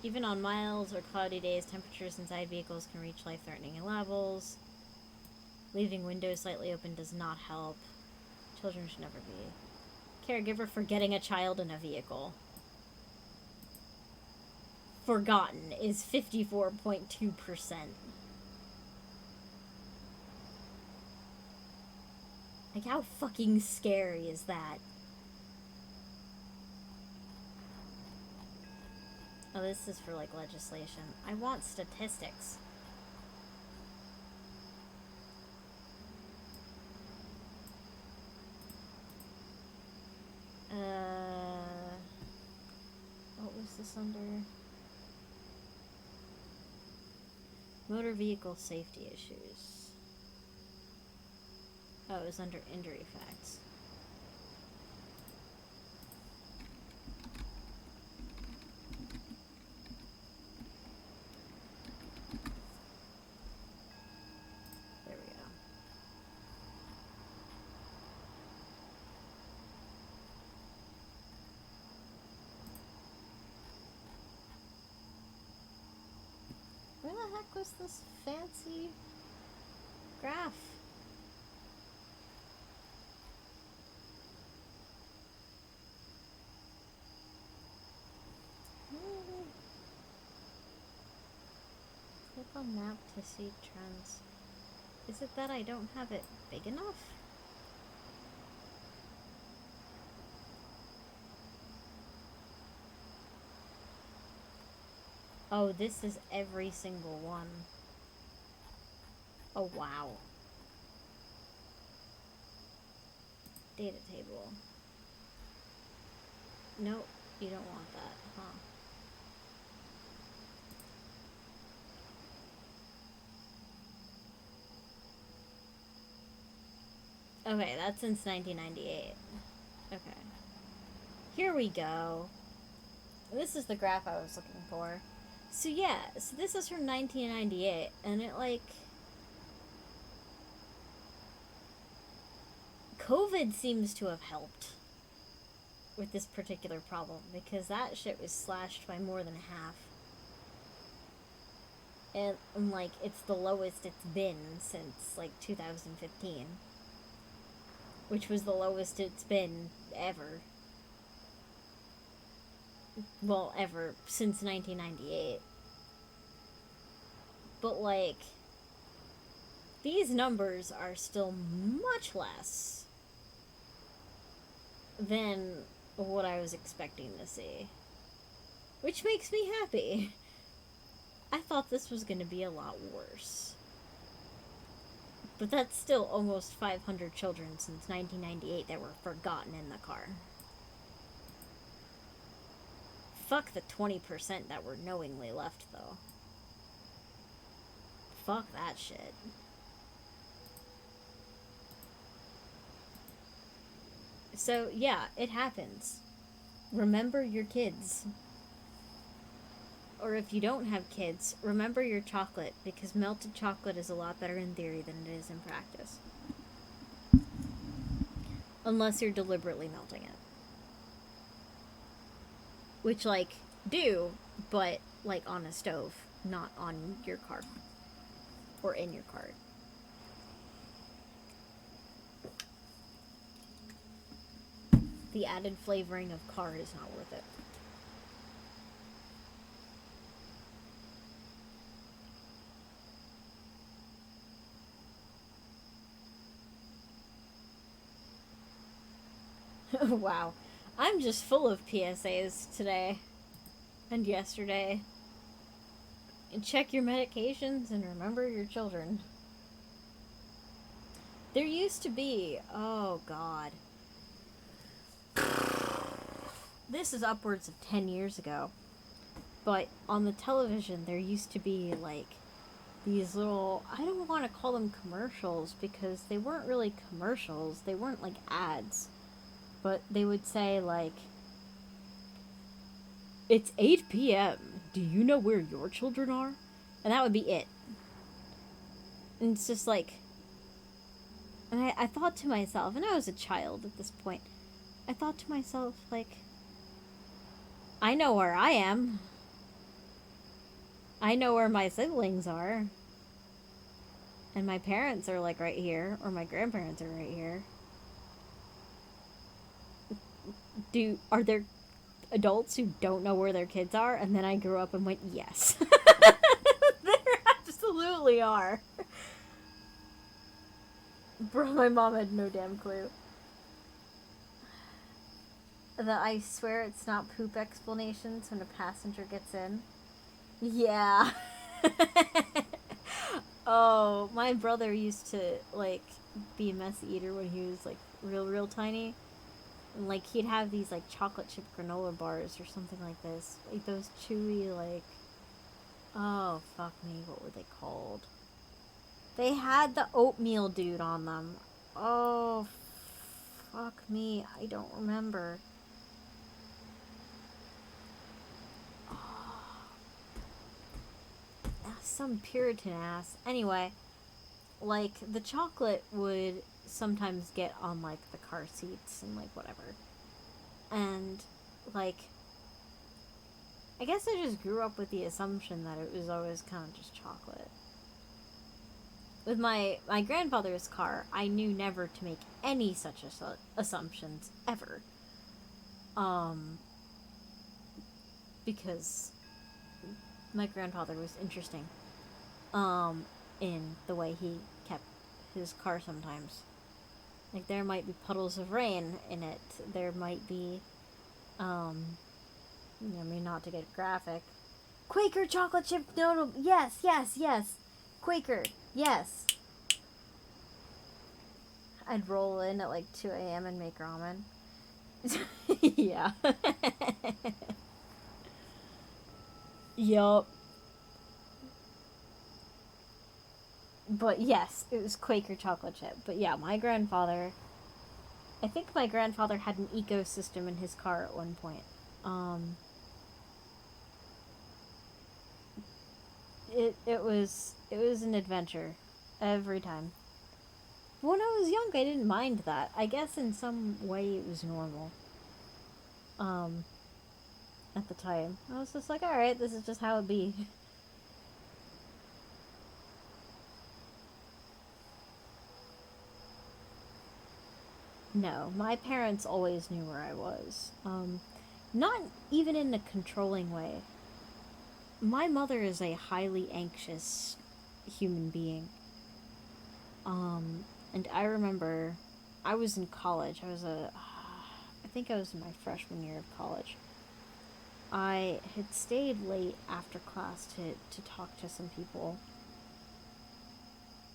Even on mild or cloudy days, temperatures inside vehicles can reach life-threatening levels. Leaving windows slightly open does not help. Children should never be. Caregiver forgetting a child in a vehicle. Forgotten is 54.2%. Like, how fucking scary is that? Oh, this is for, like, legislation. I want statistics. What was this under? Motor vehicle safety issues. Oh, it was under injury facts. There we go. Where the heck was this fancy graph? Click on map to see trends. Is it that I don't have it big enough? Oh, this is every single one. Oh, wow. Data table. Nope, you don't want that, huh? Okay, that's since 1998. Okay. Here we go. This is the graph I was looking for. So yeah, so this is from 1998, and it, like... COVID seems to have helped with this particular problem, because that shit was slashed by more than half. And, like, it's the lowest it's been since, like, 2015. Which was the lowest it's been ever. Well, ever. Since 1998. But, like, these numbers are still much less than what I was expecting to see. Which makes me happy. I thought this was going to be a lot worse. But that's still almost 500 children since 1998 that were forgotten in the car. Fuck the 20% that were knowingly left, though. Fuck that shit. So, yeah, it happens. Remember your kids. Or if you don't have kids, remember your chocolate, because melted chocolate is a lot better in theory than it is in practice. Unless you're deliberately melting it. Which, like, do, but, like, on a stove, not on your cart. Or in your cart. The added flavoring of cart is not worth it. Wow. I'm just full of PSAs today and yesterday. And check your medications and remember your children. There used to be, oh god. This is upwards of 10 years ago. But on the television, there used to be, like, these little, I don't want to call them commercials because they weren't really commercials. They weren't, like, ads. But they would say, like, it's 8 p.m. Do you know where your children are? And that would be it. And it's just like, and I thought to myself, and I was a child at this point, I thought to myself, like, I know where I am. I know where my siblings are. And my parents are, like, right here, or my grandparents are right here. Are there adults who don't know where their kids are? And then I grew up and went, yes. There absolutely are. Bro, my mom had no damn clue. I swear it's not poop explanations when a passenger gets in. Yeah. Oh, my brother used to, like, be a messy eater when he was, like, real tiny. And, like, he'd have these, like, chocolate chip granola bars or something like this. Like, those chewy, like... Oh, fuck me, what were they called? They had the oatmeal dude on them. Oh, fuck me, I don't remember. Some Puritan ass. Anyway, like, the chocolate would sometimes get on, like, the car seats and, like, whatever. And, like, I guess I just grew up with the assumption that it was always kind of just chocolate. With my grandfather's car, I knew never to make any such assumptions, ever. Because my grandfather was interesting. In the way he kept his car sometimes. Like, there might be puddles of rain in it. There might be, I mean, not to get graphic. Quaker chocolate chip noodle. Yes. Quaker. Yes. I'd roll in at like 2 a.m. and make ramen. Yeah. Yup. But yes, it was Quaker chocolate chip. But yeah, I think my grandfather had an ecosystem in his car at one point. It was an adventure every time. When I was young, I didn't mind that. I guess in some way it was normal. At the time, I was just like, all right, this is just how it be. No, my parents always knew where I was. Not even in a controlling way. My mother is a highly anxious human being. And I remember I was in college. I think I was in my freshman year of college. I had stayed late after class to talk to some people.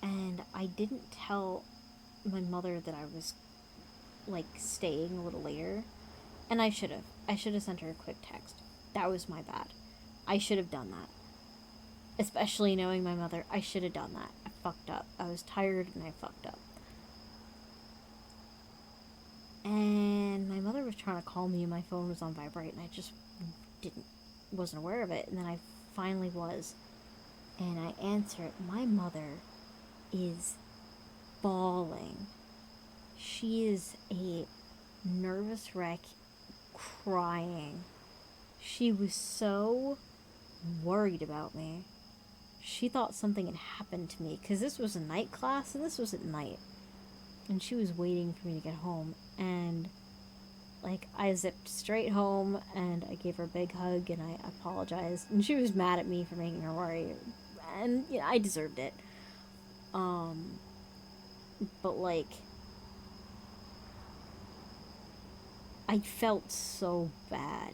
And I didn't tell my mother that I was, like, staying a little later. And I should have. I should have sent her a quick text. That was my bad. I should have done that. Especially knowing my mother, I should have done that. I fucked up. I was tired and I fucked up. And my mother was trying to call me and my phone was on vibrate and I just wasn't aware of it. And then I finally was. And I answer it. My mother is bawling. She is a nervous wreck, crying. She was so worried about me. She thought something had happened to me, because this was a night class, and this was at night. And she was waiting for me to get home, and, like, I zipped straight home, and I gave her a big hug, and I apologized, and she was mad at me for making her worry, and, you know, I deserved it. But, like, I felt so bad.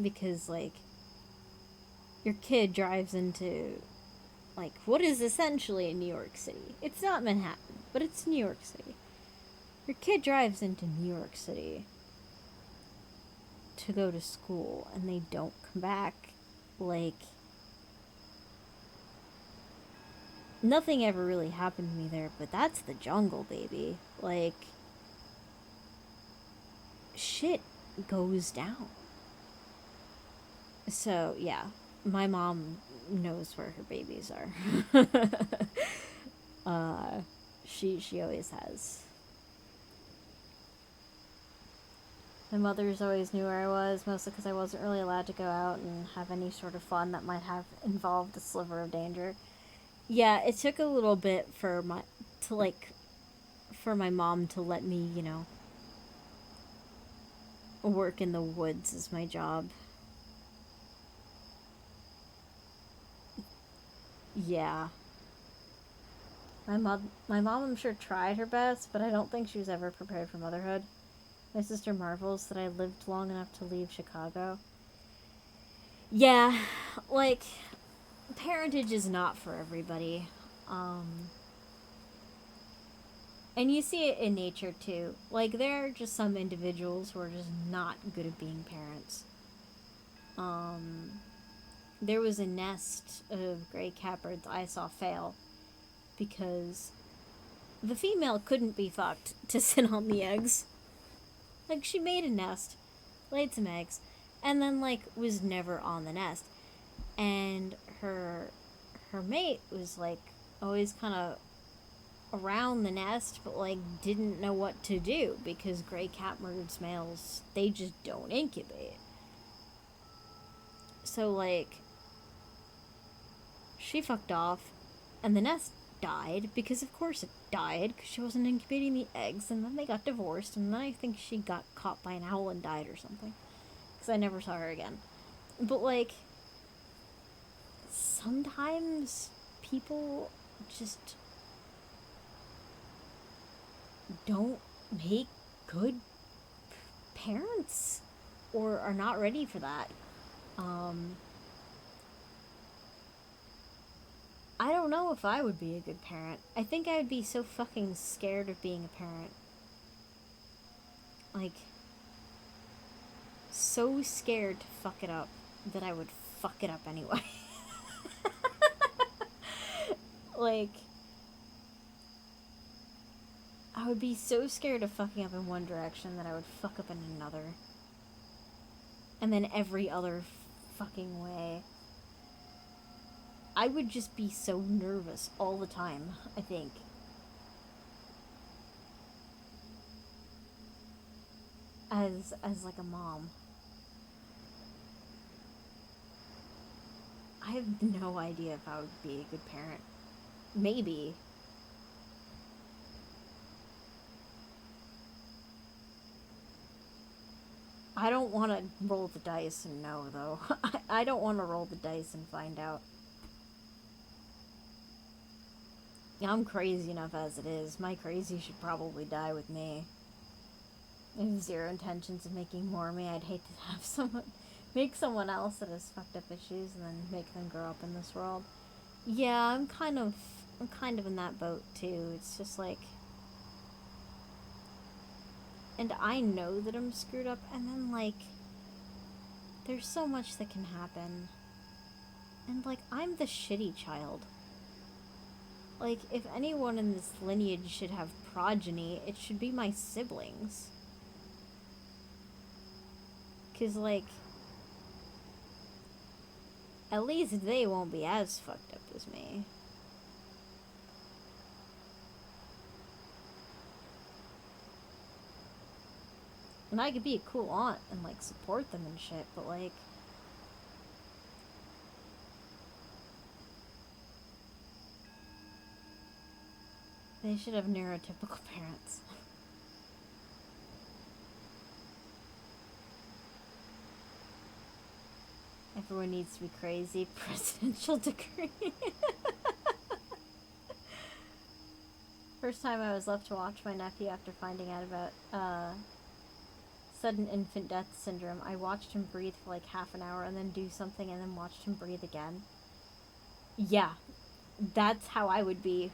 Because, like, your kid drives into, like, what is essentially New York City. It's not Manhattan, but it's New York City. Your kid drives into New York City to go to school, and they don't come back. Like, nothing ever really happened to me there, but that's the jungle, baby. Like, shit goes down. So, yeah, my mom knows where her babies are. She always has. My mother's always knew where I was, mostly because I wasn't really allowed to go out and have any sort of fun that might have involved a sliver of danger. Yeah, it took a little bit for my mom to let me, work in the woods as my job. Yeah. My mom, I'm sure, tried her best, but I don't think she was ever prepared for motherhood. My sister marvels that I lived long enough to leave Chicago. Yeah, like, parentage is not for everybody. And you see it in nature, too. Like, there are just some individuals who are just not good at being parents. There was a nest of gray catbirds I saw fail because the female couldn't be fucked to sit on the eggs. Like, she made a nest, laid some eggs, and then, like, was never on the nest. And her mate was, like, always kind of around the nest, but, like, didn't know what to do because gray catbirds males, they just don't incubate. So, like, she fucked off, and the nest died because, of course, it died because she wasn't incubating the eggs, and then they got divorced, and then I think she got caught by an owl and died or something because I never saw her again. But, like, sometimes people just don't make good parents or are not ready for that. I don't know if I would be a good parent. I think I would be so fucking scared of being a parent. Like, so scared to fuck it up that I would fuck it up anyway. Like, I would be so scared of fucking up in one direction that I would fuck up in another. And then every other fucking way. I would just be so nervous all the time, I think. As like a mom. I have no idea if I would be a good parent. Maybe. I don't want to roll the dice and know, though. I don't want to roll the dice and find out. I'm crazy enough as it is. My crazy should probably die with me. I have zero intentions of making more of me. I'd hate to have make someone else that has fucked up issues and then make them grow up in this world. Yeah, I'm kind of in that boat too. It's just like, and I know that I'm screwed up, and then, like, there's so much that can happen. And, like, I'm the shitty child. Like, if anyone in this lineage should have progeny, it should be my siblings. 'Cause, like, at least they won't be as fucked up as me. And I could be a cool aunt and, like, support them and shit, but, like, they should have neurotypical parents. Everyone needs to be crazy. Presidential decree. First time I was left to watch my nephew after finding out about sudden infant death syndrome, I watched him breathe for like half an hour and then do something and then watched him breathe again. Yeah, that's how I would be,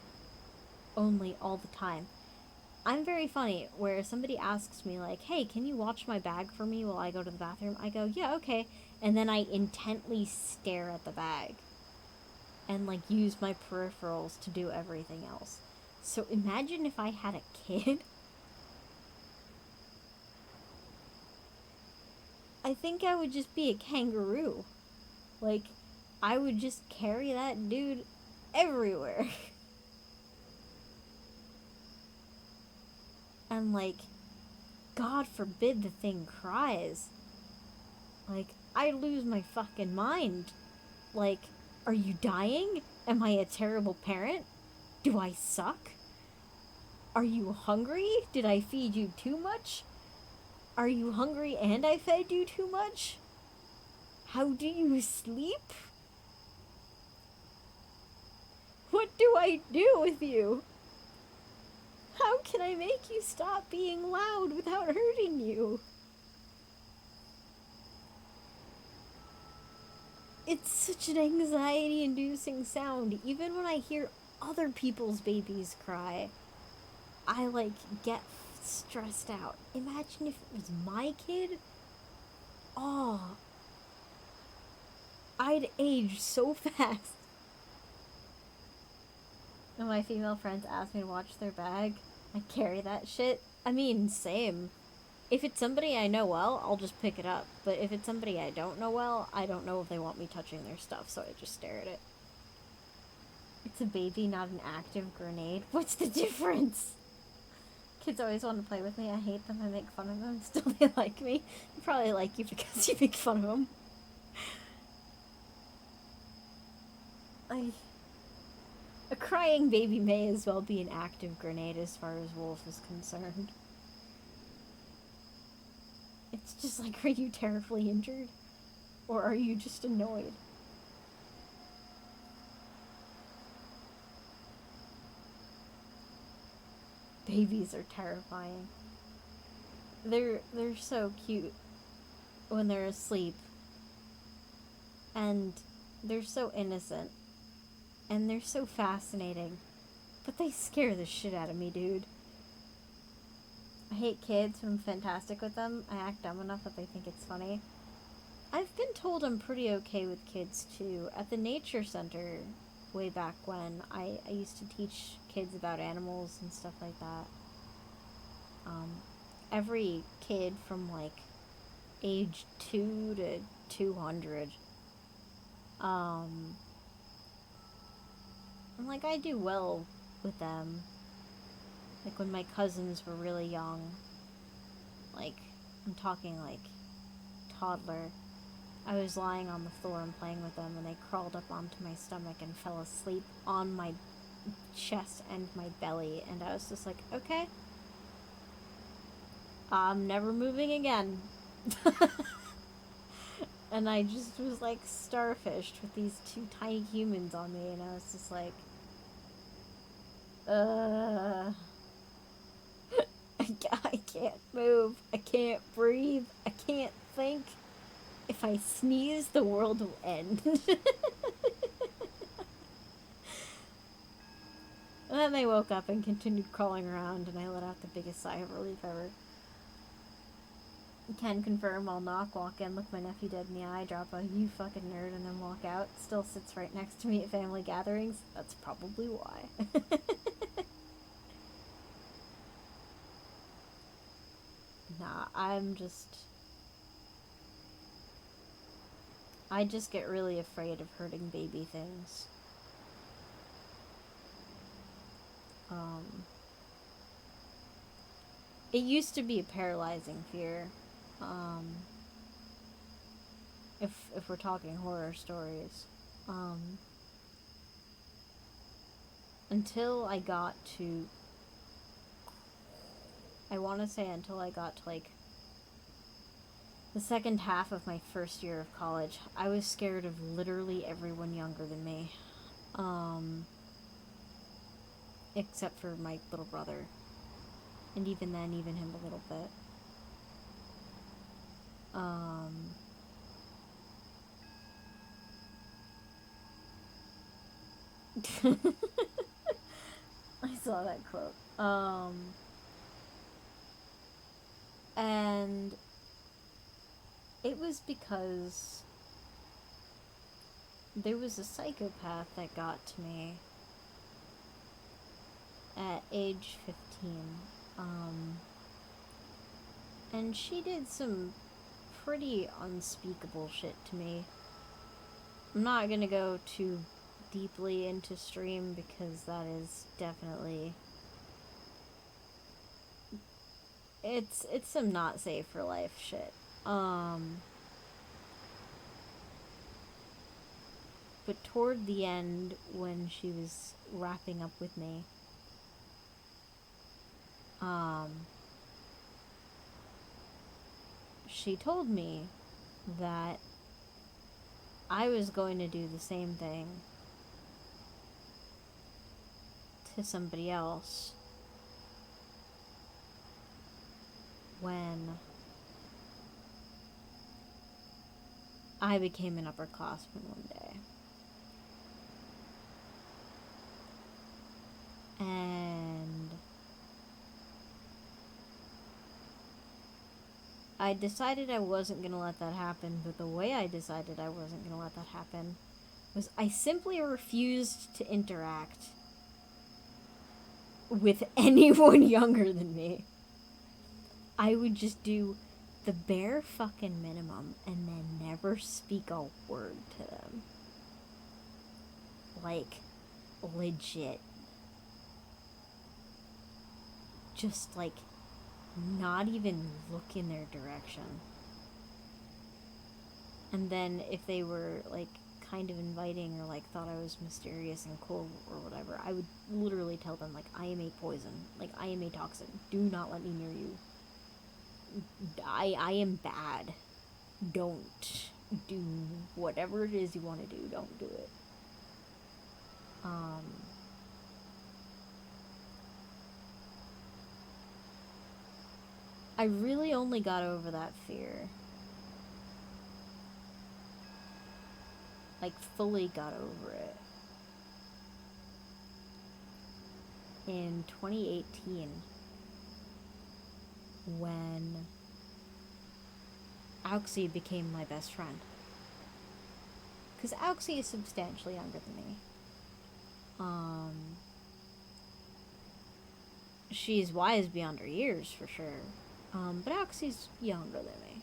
only all the time. I'm very funny, where somebody asks me, like, hey, can you watch my bag for me while I go to the bathroom? I go, yeah, okay. And then I intently stare at the bag and, like, use my peripherals to do everything else. So imagine if I had a kid. I think I would just be a kangaroo. Like, I would just carry that dude everywhere. And, like, God forbid the thing cries. Like, I lose my fucking mind. Like, are you dying? Am I a terrible parent? Do I suck? Are you hungry? Did I feed you too much? Are you hungry and I fed you too much? How do you sleep? What do I do with you? How can I make you stop being loud without hurting you? It's such an anxiety-inducing sound. Even when I hear other people's babies cry, I, like, get stressed out. Imagine if it was my kid. Oh, I'd age so fast. When my female friends ask me to watch their bag, I carry that shit. I mean, same. If it's somebody I know well, I'll just pick it up. But if it's somebody I don't know well, I don't know if they want me touching their stuff, so I just stare at it. It's a baby, not an active grenade. What's the difference? Kids always want to play with me. I hate them. I make fun of them. Still, they like me. They probably like you because you make fun of them. A crying baby may as well be an active grenade as far as Wolf is concerned. It's just like, are you terribly injured? Or are you just annoyed? Babies are terrifying. They're so cute when they're asleep. And they're so innocent. And they're so fascinating. But they scare the shit out of me, dude. I hate kids, but I'm fantastic with them. I act dumb enough that they think it's funny. I've been told I'm pretty okay with kids, too. At the nature center, way back when, I used to teach kids about animals and stuff like that. Every kid from, like, age 2 to 200. And, like, I do well with them. Like, when my cousins were really young, like, I'm talking, like, toddler, I was lying on the floor and playing with them, and they crawled up onto my stomach and fell asleep on my chest and my belly, and I was just like, okay, I'm never moving again. And I just was, like, starfished with these two tiny humans on me, and I was just like, I can't move. I can't breathe. I can't think. If I sneeze, the world will end. And then they woke up and continued crawling around, and I let out the biggest sigh of relief ever. Can confirm, I'll knock, walk in, look my nephew dead in the eye, drop a "you fucking nerd," and then walk out. Still sits right next to me at family gatherings. That's probably why. Nah, I just get really afraid of hurting baby things. It used to be a paralyzing fear. If we're talking horror stories. Until I got to, I want to say until I got to, like, the second half of my first year of college, I was scared of literally everyone younger than me. except for my little brother. And even then, even him a little bit. I saw that quote. And it was because there was a psychopath that got to me at age 15. And she did some pretty unspeakable shit to me. I'm not gonna go too deeply into stream because that is definitely... It's some not safe for life shit. But toward the end, when she was wrapping up with me, she told me that I was going to do the same thing to somebody else when I became an upperclassman one day. And I decided I wasn't going to let that happen, but the way I decided I wasn't going to let that happen was I simply refused to interact with anyone younger than me. I would just do the bare fucking minimum and then never speak a word to them. Like, legit. Just, like, not even look in their direction. And then if they were, like, kind of inviting or, like, thought I was mysterious and cool or whatever, I would literally tell them, like, I am a poison. Like, I am a toxin. Do not let me near you. I am bad. Don't do whatever it is you want to do. Don't do it. I really only got over that fear. Like, fully got over it in 2018 when Auxie became my best friend. Because Auxie is substantially younger than me. She's wise beyond her years, for sure. But Auxie's younger than me.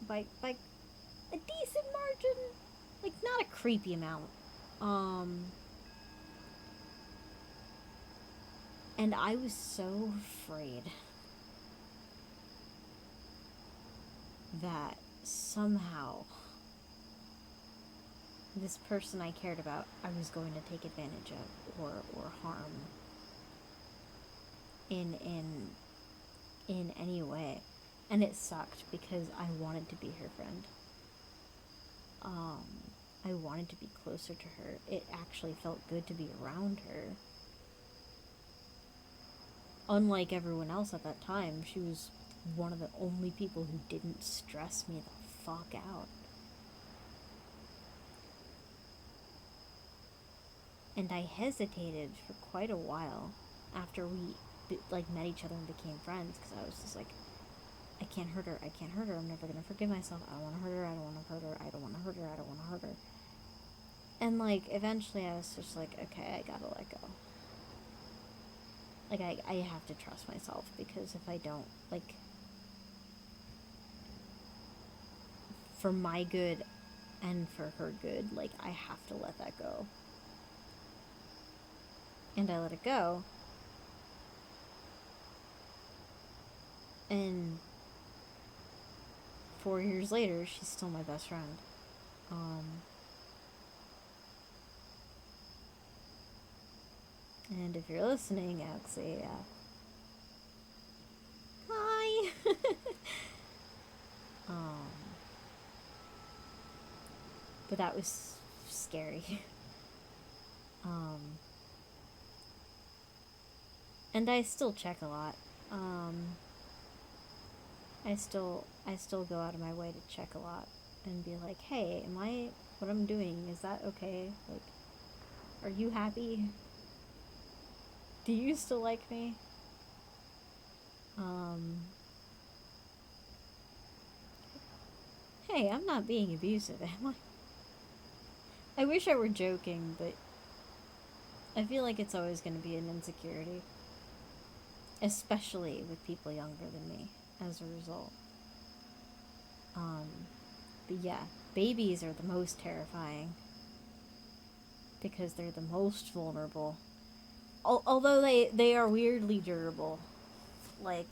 By a decent margin. Like, not a creepy amount. And I was so afraid that somehow this person I cared about, I was going to take advantage of or harm in any way. And it sucked because I wanted to be her friend. I wanted to be closer to her. It actually felt good to be around her. Unlike everyone else at that time, she was one of the only people who didn't stress me the fuck out. And I hesitated for quite a while after we met each other and became friends, because I was just like, I can't hurt her, I'm never gonna forgive myself, I don't wanna hurt her, I don't wanna hurt her, I don't wanna hurt her, I don't wanna hurt her. And, like, eventually I was just like, okay, I gotta let go. Like, I have to trust myself, because if I don't, like, for my good and for her good, like, I have to let that go. And I let it go. And 4 years later, she's still my best friend. And if you're listening, Auxie, hi! But that was scary. And I still check a lot. I still go out of my way to check a lot and be like, hey, am I what I'm doing, is that okay? Like, are you happy? Do you still like me? Hey, I'm not being abusive, am I? I wish I were joking, but I feel like it's always going to be an insecurity. Especially with people younger than me, as a result. But yeah, babies are the most terrifying. Because they're the most vulnerable. Although they are weirdly durable. Like,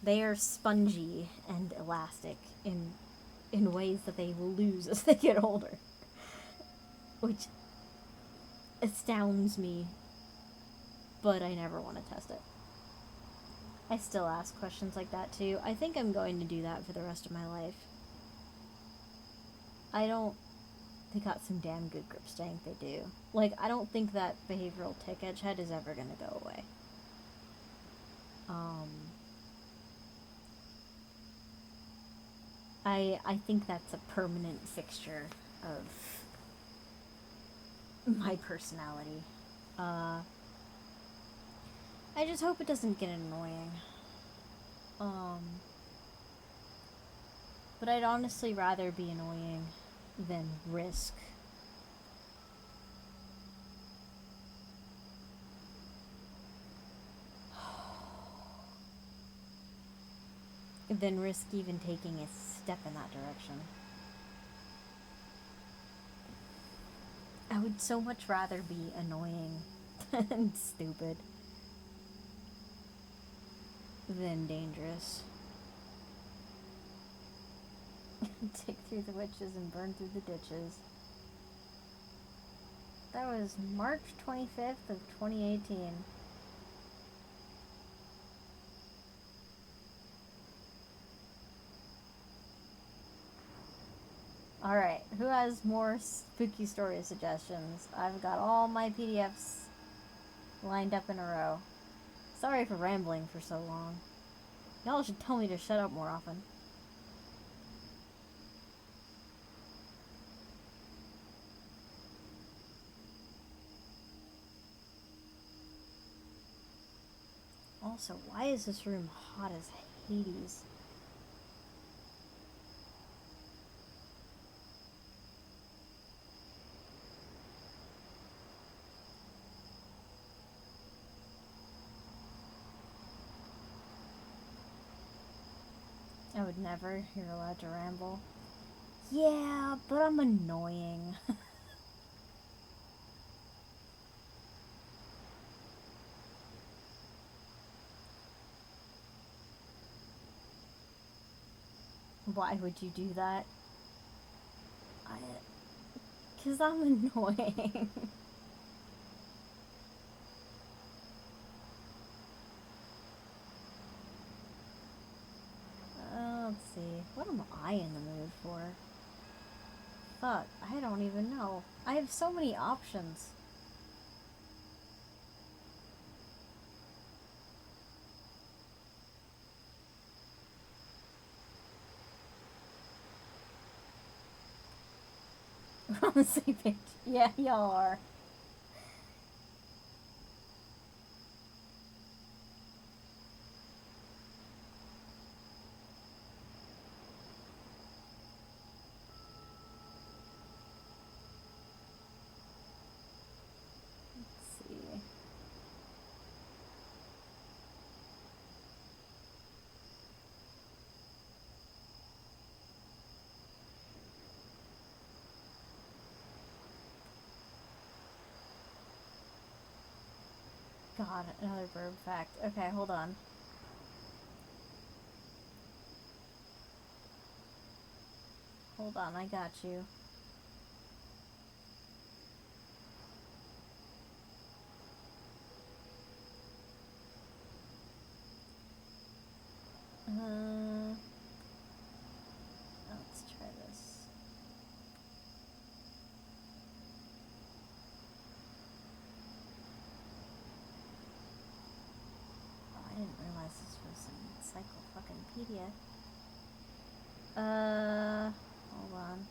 they are spongy and elastic in ways that they will lose as they get older. Which astounds me, but I never want to test it. I still ask questions like that too. I think I'm going to do that for the rest of my life. They got some damn good grip strength, they do. Like, I don't think that behavioral tick edge head is ever gonna go away. I think that's a permanent fixture of my personality. I just hope it doesn't get annoying. But I'd honestly rather be annoying than risk. Than risk even taking a step in that direction. I would so much rather be annoying and stupid than dangerous. Dig through the witches and burn through the ditches. That was March 25th of 2018. Alright, who has more spooky story suggestions? I've got all my PDFs lined up in a row. Sorry for rambling for so long. Y'all should tell me to shut up more often. Also, why is this room hot as Hades? I would never. You're allowed to ramble. Yeah, but I'm annoying. Why would you do that? 'Cause I'm annoying. Let's see. What am I in the mood for? Fuck, I don't even know. I have so many options. We're on the same page. Yeah, y'all are. Let's see. God, another verb fact. Okay, hold on. Hold on, I got you. Let's try this. Hold on.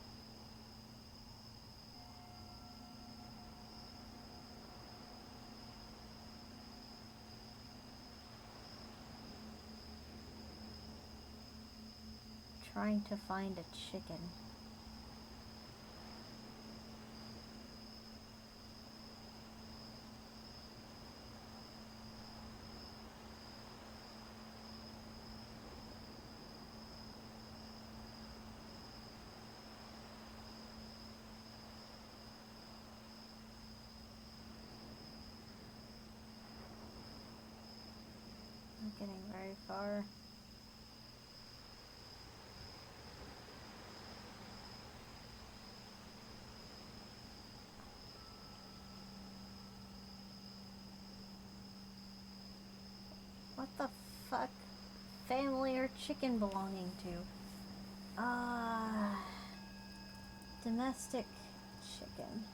Trying to find a chicken. Not getting very far. What the fuck family or chicken belonging to? Domestic chicken.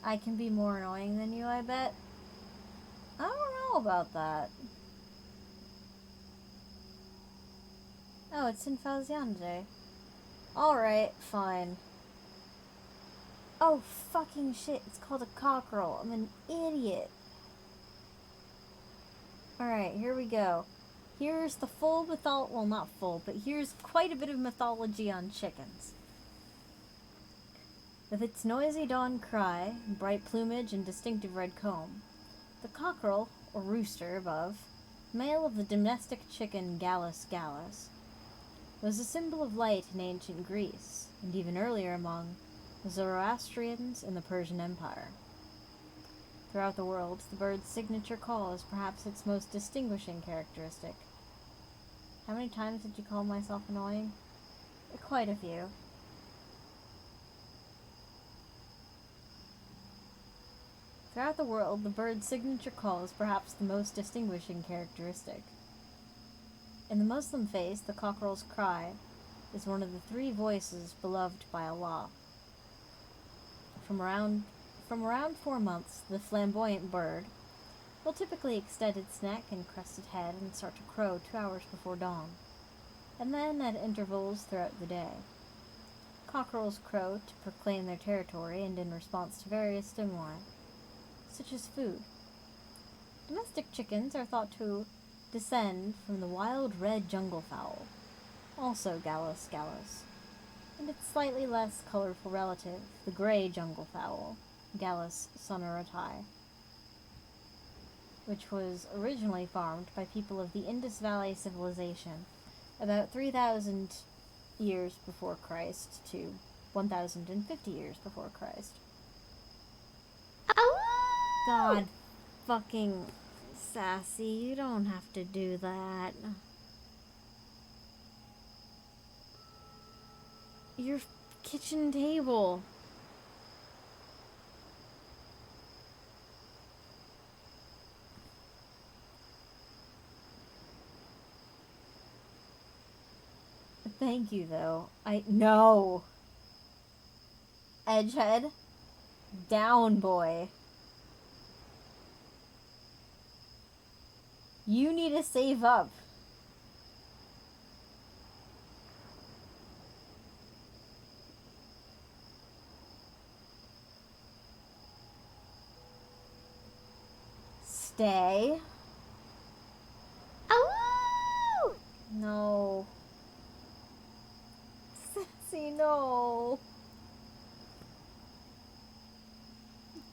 I can be more annoying than you, I bet. I don't know about that. Oh, it's in Falziante. Alright, fine. Oh, fucking shit. It's called a cockerel. I'm an idiot. Alright, here we go. Here's the full well, not full, but here's quite a bit of mythology on chickens. With its noisy dawn cry, bright plumage, and distinctive red comb, the cockerel, or rooster above, male of the domestic chicken Gallus gallus, was a symbol of light in ancient Greece, and even earlier among the Zoroastrians in the Persian Empire. Throughout the world, the bird's signature call is perhaps its most distinguishing characteristic. How many times did you call myself annoying? Quite a few. Throughout the world, the bird's signature call is perhaps the most distinguishing characteristic. In the Muslim faith, the cockerel's cry is one of the three voices beloved by Allah. From around 4 months, the flamboyant bird will typically extend its neck and crested head and start to crow 2 hours before dawn, and then at intervals throughout the day. Cockerels crow to proclaim their territory and in response to various stimuli, such as food. Domestic chickens are thought to descend from the wild red jungle fowl, also Gallus gallus, and its slightly less colorful relative, the gray jungle fowl, Gallus sonoratae, which was originally farmed by people of the Indus Valley civilization about 3,000 years before Christ to 1,050 years before Christ. God fucking Sassy, you don't have to do that. Your kitchen table. Thank you, though. No. Edgehead. Down, boy. You need to save up. Stay. Oh! No. Sassy, no.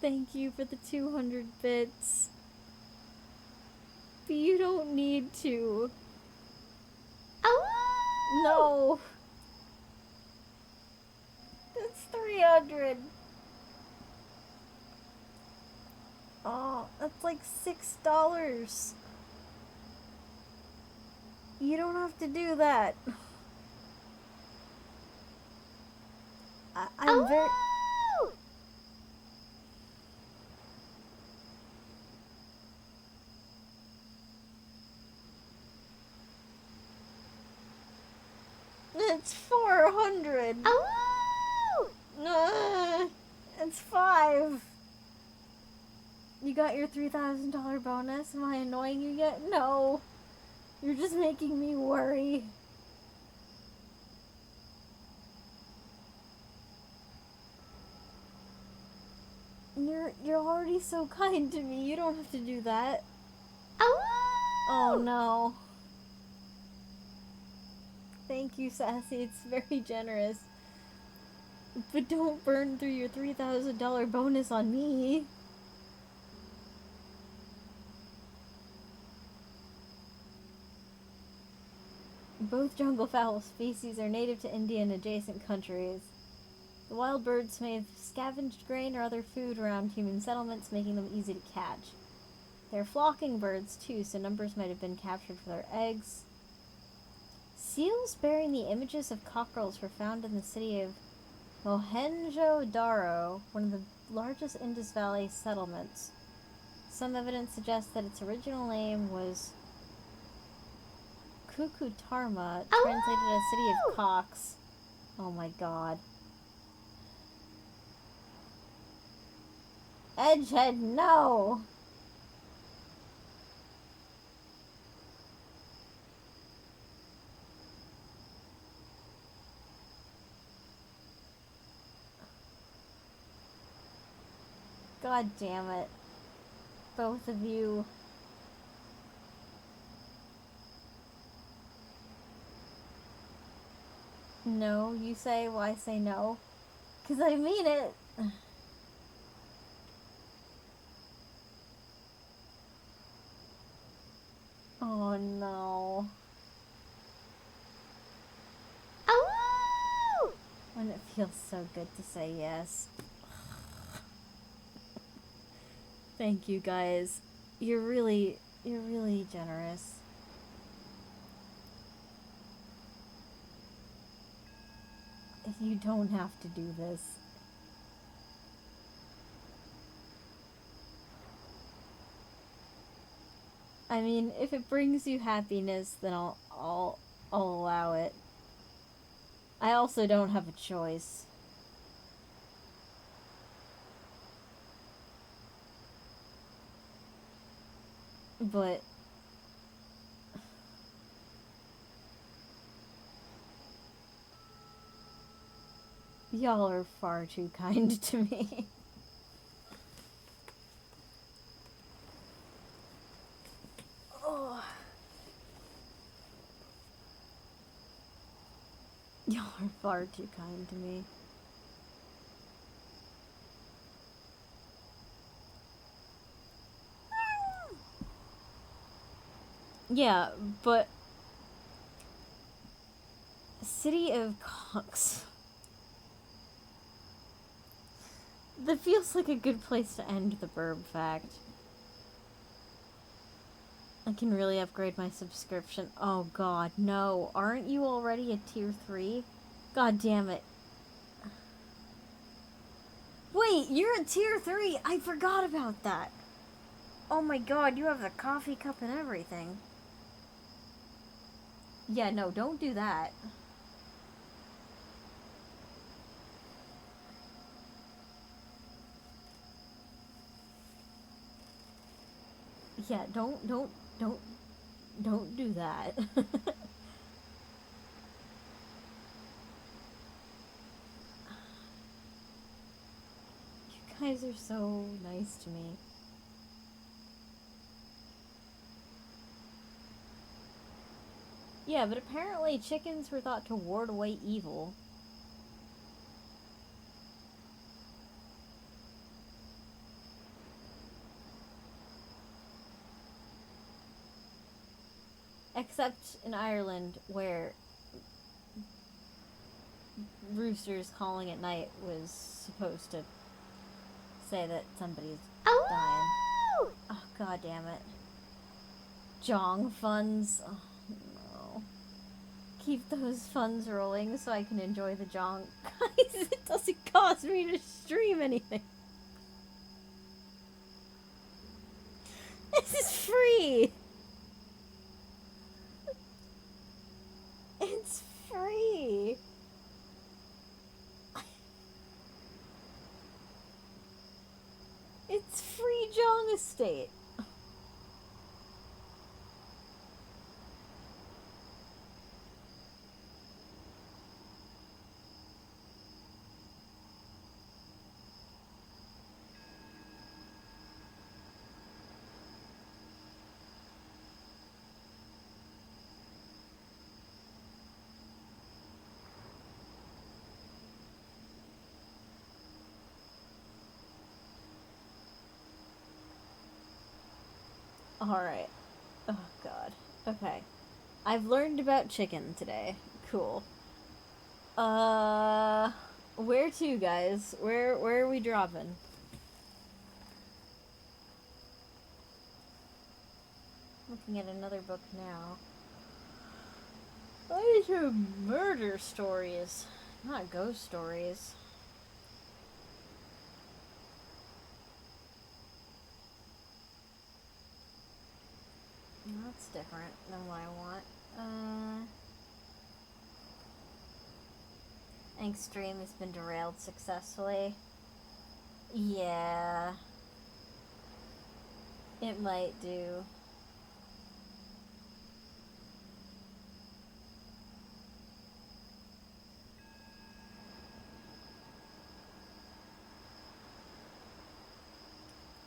Thank you for the 200 bits. But you don't need to. Oh! No. That's 300. Oh, that's like $6. You don't have to do that. I'm very... It's 400. Oh! It's 5. You got your $3,000 bonus. Am I annoying you yet? No. You're just making me worry. You're already so kind to me. You don't have to do that. Oh no. Thank you, Sassy. It's very generous. But don't burn through your $3,000 bonus on me. Both jungle fowl species are native to India and adjacent countries. The wild birds may have scavenged grain or other food around human settlements, making them easy to catch. They're flocking birds, too, so numbers might have been captured for their eggs. Seals bearing the images of cockerels were found in the city of Mohenjo-Daro, one of the largest Indus Valley settlements. Some evidence suggests that its original name was Kukutarma, translated as City of Cocks. Oh my god. Edgehead, no! God damn it. Both of you. No, you say, well, I say no. 'Cause I mean it. Oh no. When it feels so good to say yes. Thank you guys. You're really generous. You don't have to do this. I mean, if it brings you happiness, then I'll allow it. I also don't have a choice. But y'all are far too kind to me. Oh. Y'all are far too kind to me. Yeah, but City of Cocks. That feels like a good place to end the burb fact. I can really upgrade my subscription. Oh god, no. Aren't you already a tier 3? God damn it. Wait, you're a tier 3! I forgot about that! Oh my god, you have the coffee cup and everything. Yeah, no, don't do that. Yeah, don't do that. You guys are so nice to me. Yeah, but apparently chickens were thought to ward away evil. Except in Ireland, where roosters calling at night was supposed to say that somebody's dying. Oh, god damn it. Jong funds. Oh, no. Keep those funds rolling so I can enjoy the Jong. Guys, it doesn't cost me to stream anything. This is free! It's free! It's free Jong Estate. Alright. Oh, God. Okay. I've learned about chicken today. Cool. Where to, guys? Where are we dropping? Looking at another book now. These are murder stories, not ghost stories. That's different than what I want. I think stream has been derailed successfully. Yeah. It might do.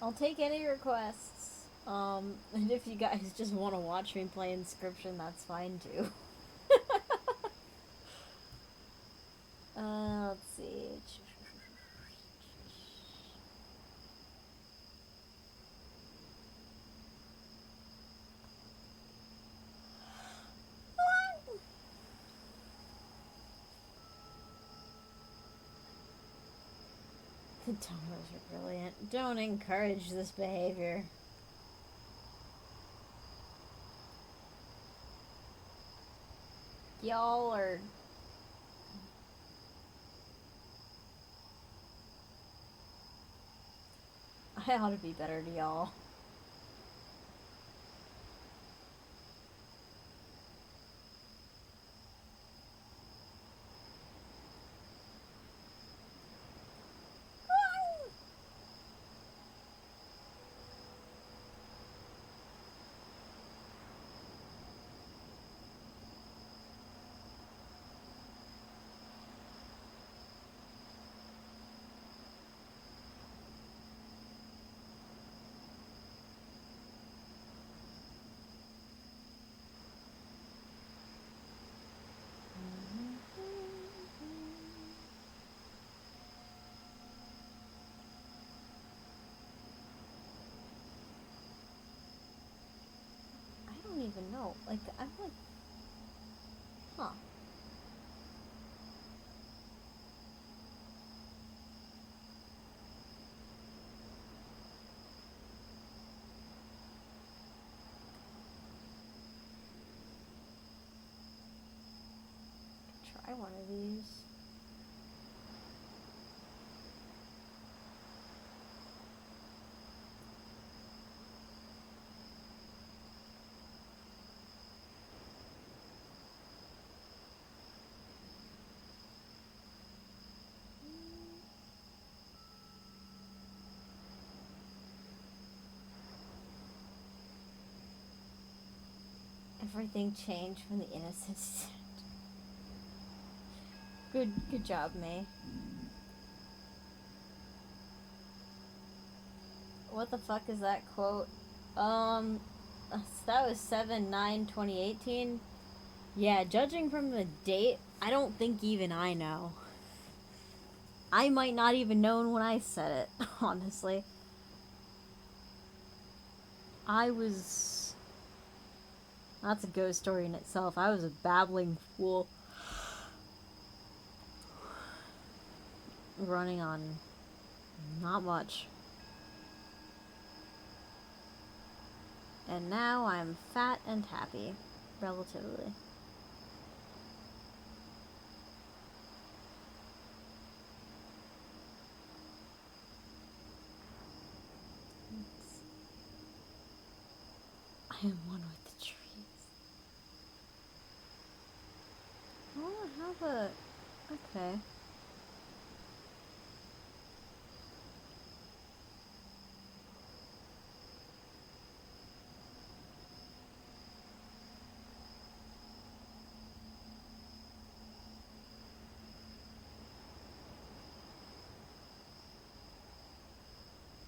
I'll take any requests. And if you guys just want to watch me play Inscription, that's fine too. Let's see. The Domos are brilliant. Don't encourage this behavior. Y'all are... I ought to be better to y'all. I don't even know. Like, I'm like... Huh. Try one of these. Everything changed from the innocence. Good job, May. What the fuck is that quote? That was 7/9/2018. Yeah, judging from the date, I don't think even I know. I might not even known when I said it, honestly. I was... That's a ghost story in itself. I was a babbling fool. Running on not much. And now I'm fat and happy, relatively. I am one with the trees. Oh, I have a... Okay.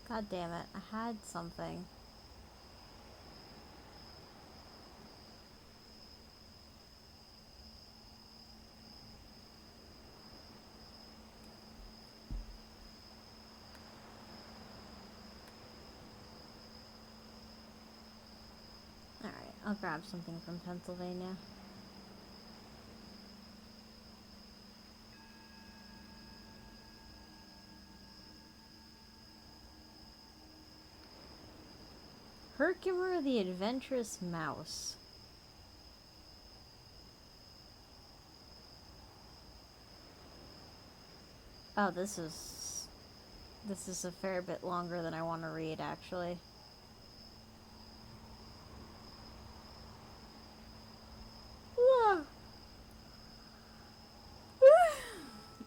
God damn it, I had something. I'll grab something from Pennsylvania. Herkimer the Adventurous Mouse. Oh, this is a fair bit longer than I want to read, actually.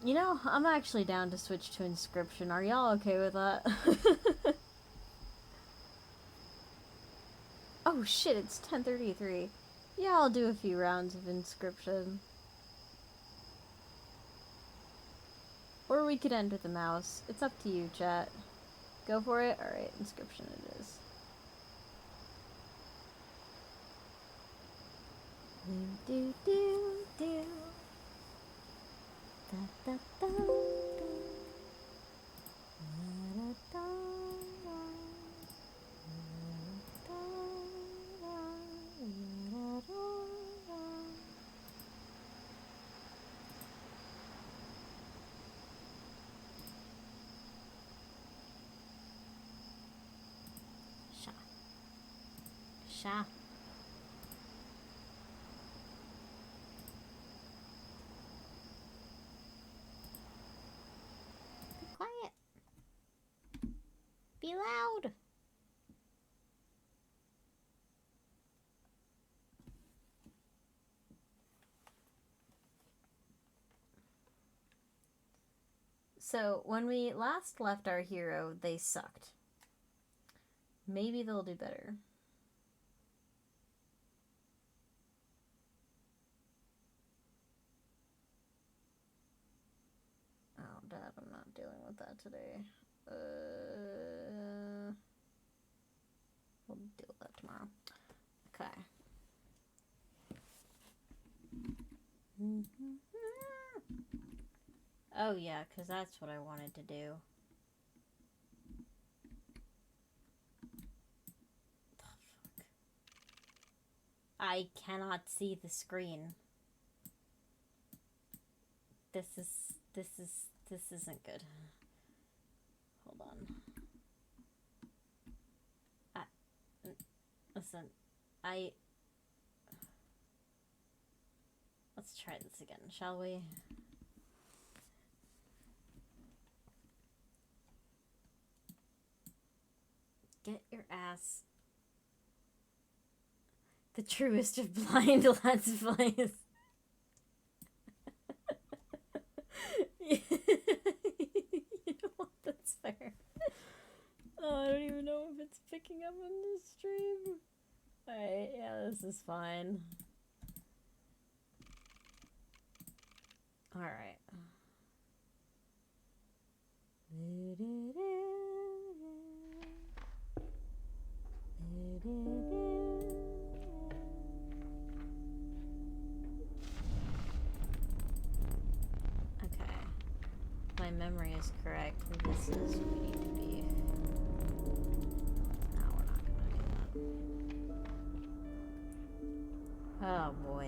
You know, I'm actually down to switch to Inscription. Are y'all okay with that? Oh shit, it's 10:33. Yeah, I'll do a few rounds of Inscription. Or we could end with the mouse. It's up to you, chat. Go for it? Alright, Inscription it is. Do do do. Da, da, da, da. Da, da, da. Sha. Be quiet. Be loud. So, when we last left our hero, they sucked. Maybe they'll do better. Oh, Dad, I'm not dealing with that today. We'll deal with that tomorrow. Okay. Oh, yeah, because that's what I wanted to do. Oh, fuck. I cannot see the screen. This isn't good. Hold on. Listen, let's try this again, shall we? Get your ass. The truest of blind Let's Plays. You know what? That's fair. Oh, I don't even know if it's picking up on the stream. Alright, yeah, this is fine. Alright. Okay. My memory is correct. This is where we need to be. No, we're not gonna do that. Oh boy.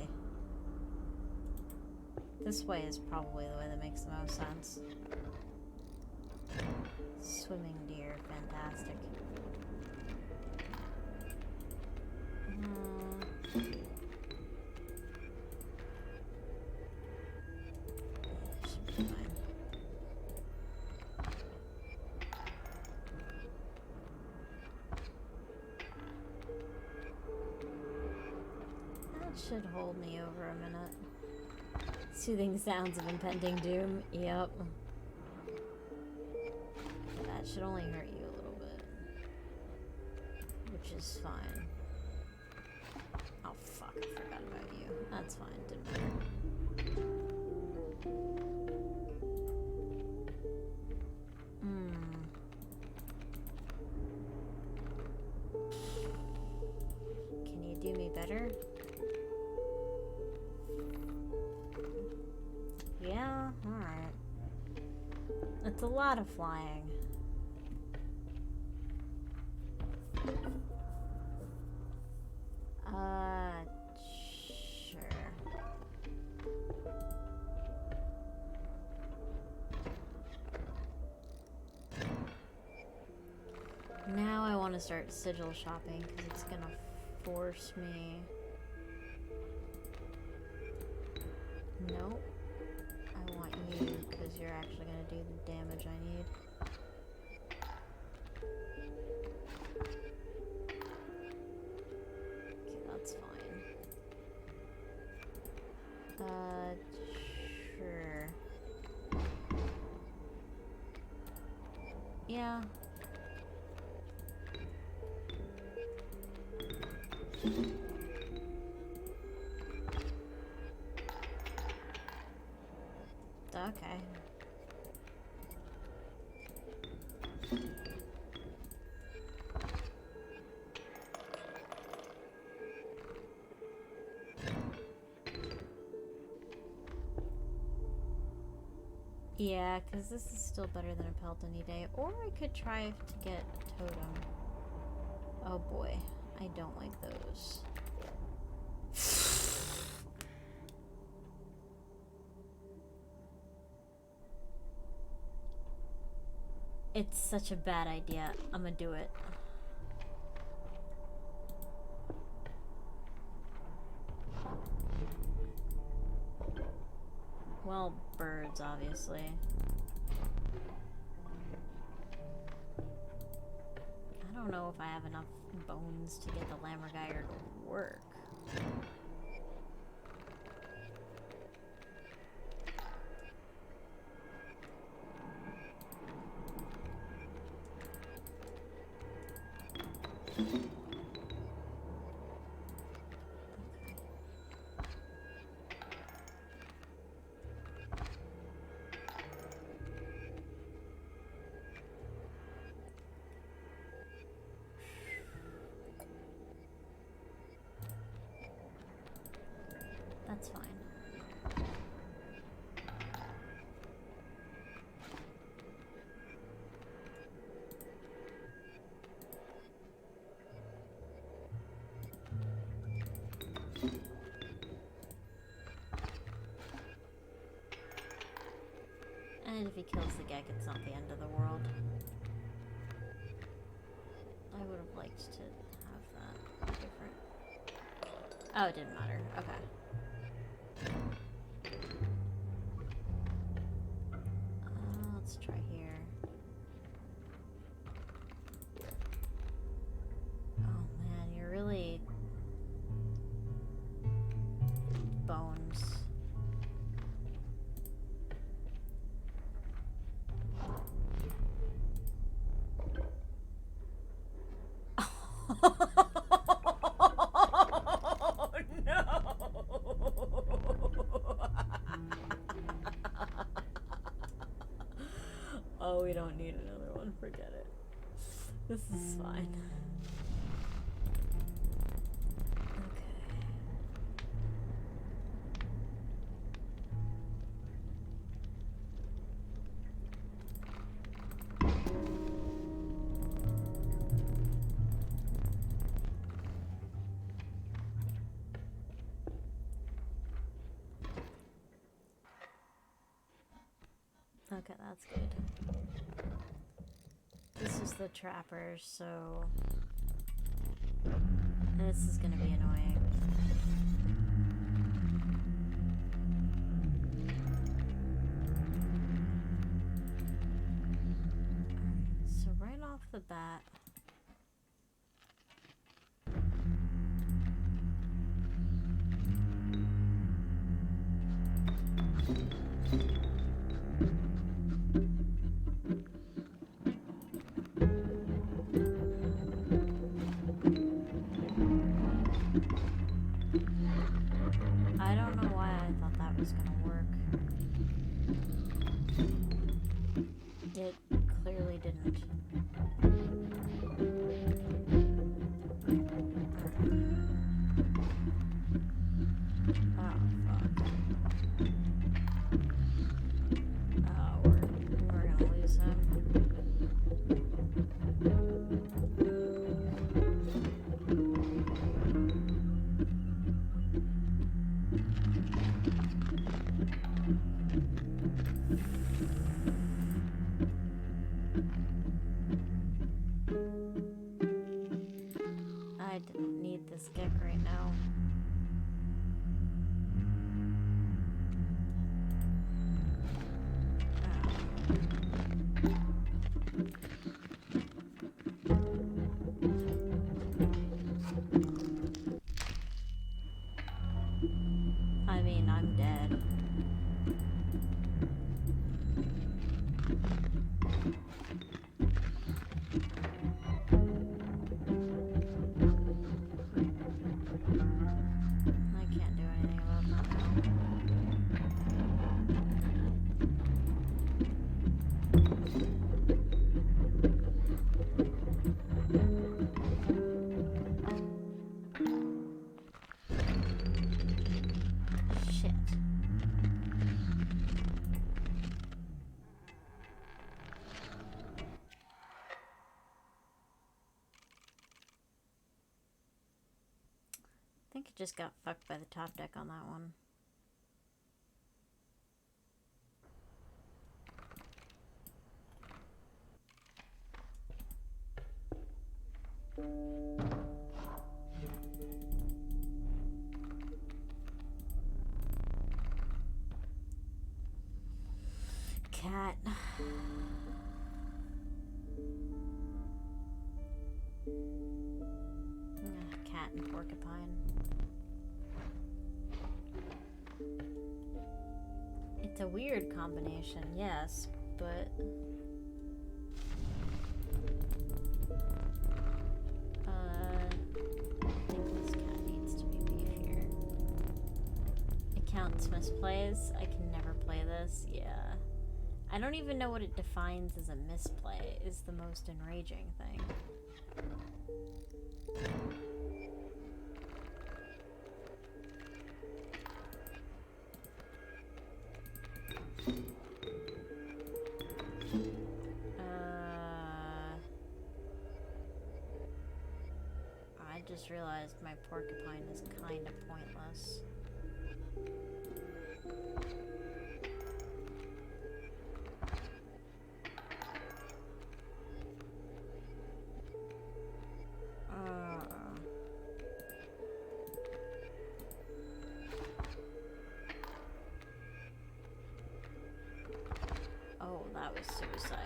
This way is probably the way that makes the most sense. Swimming deer, fantastic. Should be fine. That should hold me over a minute. Soothing sounds of impending doom. Yep. That should only hurt you a little bit. Which is fine. Oh fuck, I forgot about you. That's fine, didn't matter. Can you do me better? Yeah, alright. It's a lot of flying. Sure. Now I want to start sigil shopping because it's gonna force me. Nope. I want you because you're actually gonna do the damage I need. Okay, that's fine. Sure. Yeah. Okay. Yeah, because this is still better than a pelt any day. Or I could try to get totem. Oh boy, I don't like those. It's such a bad idea. I'm gonna do it. Well, birds, obviously. I don't know if I have enough bones to get the Lammergeier to work. That's fine. And if he kills the Gek, it's not the end of the world. I would have liked to have that different. Oh, it didn't matter. Okay. Let's try here. Oh man, you're really bones. Oh no! Oh, we don't need another one. Forget it. This is fine. Okay, that's good. This is the trapper, so this is gonna be annoying. So right off the bat, I don't know why I thought that was gonna work. It clearly didn't. Oh, fuck. Oh, we're gonna lose him. I didn't need this kick right now. I mean, I'm dead. I can't do anything about that now. Shit. I think it just got fucked by the top deck on that one. Cat. Cat and porcupine. It's a weird combination, yes, but I think this cat needs to be beefier. It counts misplays. I can never play this. Yeah. I don't even know what it defines as a misplay is the most enraging thing. I just realized my porcupine is kind of pointless. Oh, that was suicide.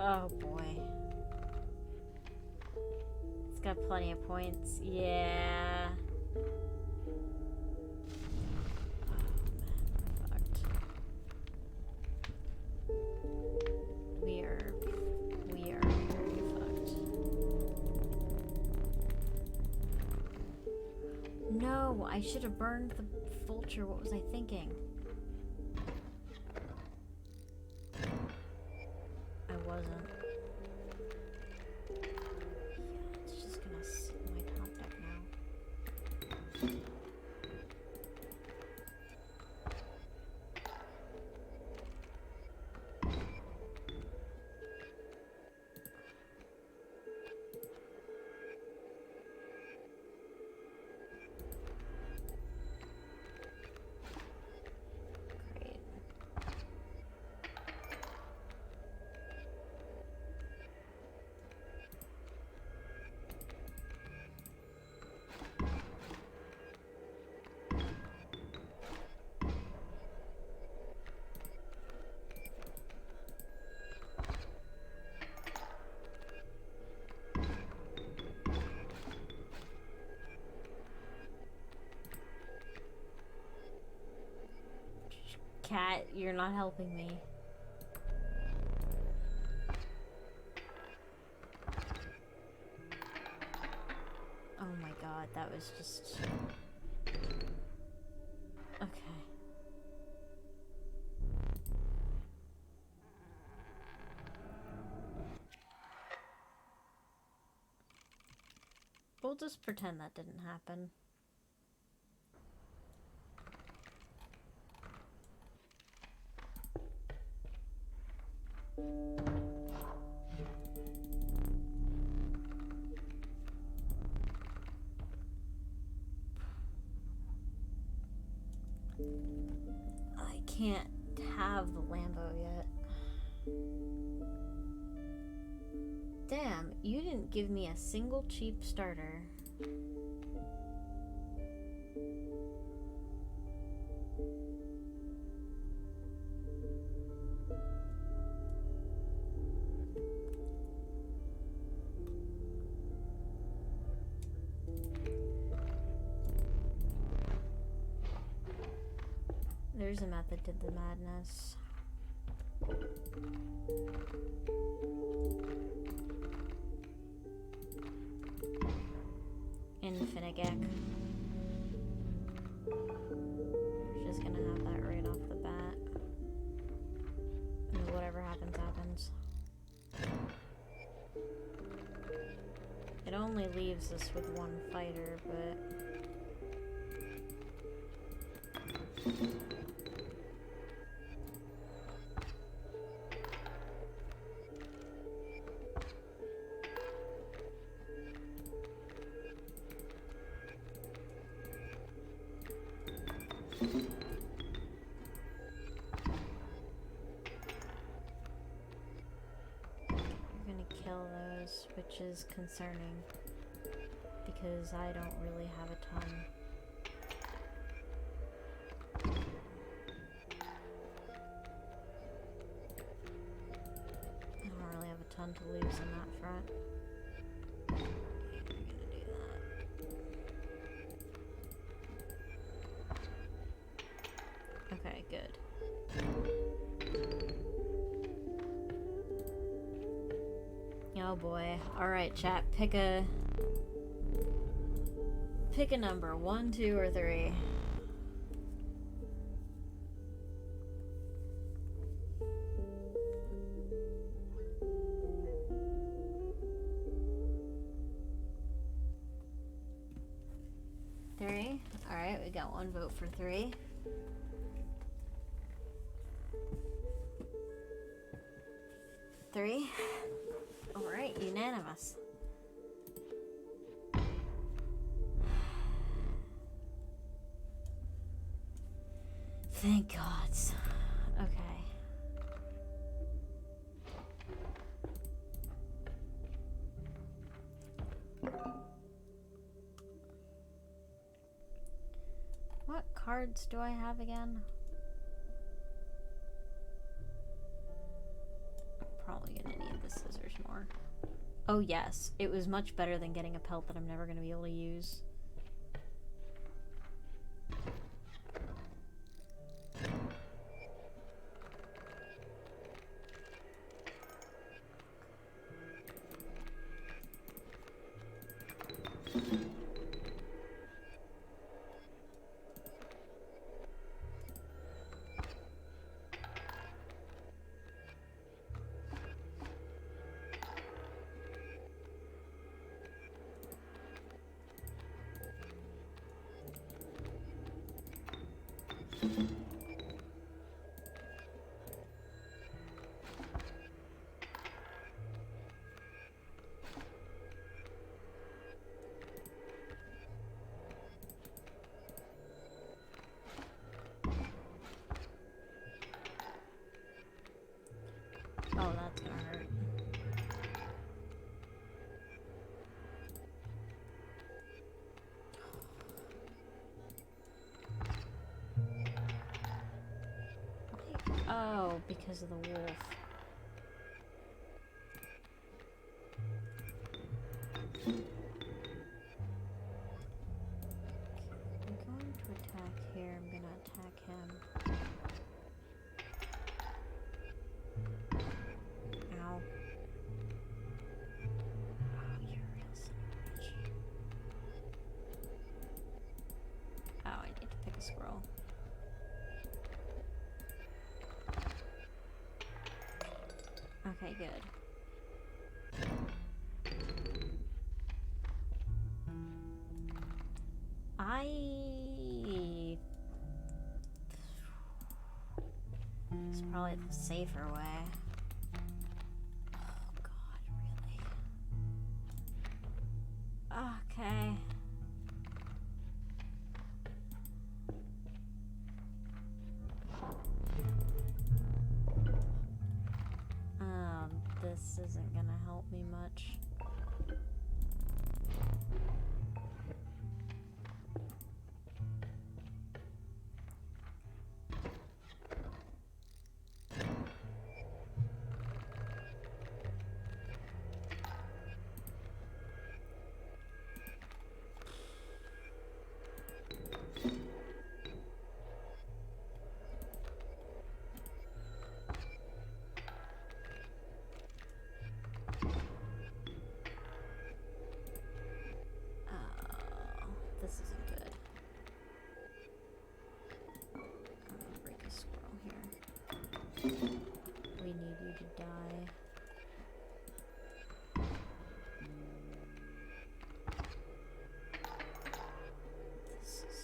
Oh boy. It's got plenty of points. Yeah. Oh man, we're fucked. We are very fucked. No, I should have burned the vulture. What was I thinking? I wasn't. Yeah, it's just gonna sit in my top deck now. Great. Cat, you're not helping me. Oh my god, that was just... Okay. We'll just pretend that didn't happen. I can't have the Lambo yet. Damn, you didn't give me a single cheap starter. There's a method to the madness. Infinigek. We're just gonna have that right off the bat. And whatever happens, happens. It only leaves us with one fighter, but... which is concerning because I don't really have a ton. I don't really have a ton to lose on that front. We're gonna do that. Okay, good. Oh boy. Alright, chat. Pick a number. 1, 2, or 3. Three? Alright, we got one vote for 3. Three. Alright, unanimous. Thank gods. Okay. What cards do I have again? Probably gonna need the scissors more. Oh yes, it was much better than getting a pelt that I'm never gonna be able to use. Oh, that's gonna hurt. Oh, because of the wolf. I'm going to attack here. I'm gonna attack him. Ow. Oh, you're a real son of a bitch. Oh, I need to pick a scroll. Okay, good. It's probably the safer way. Okay. This isn't gonna help me much. This isn't good. I'm gonna break a squirrel here. We need you to die. This is...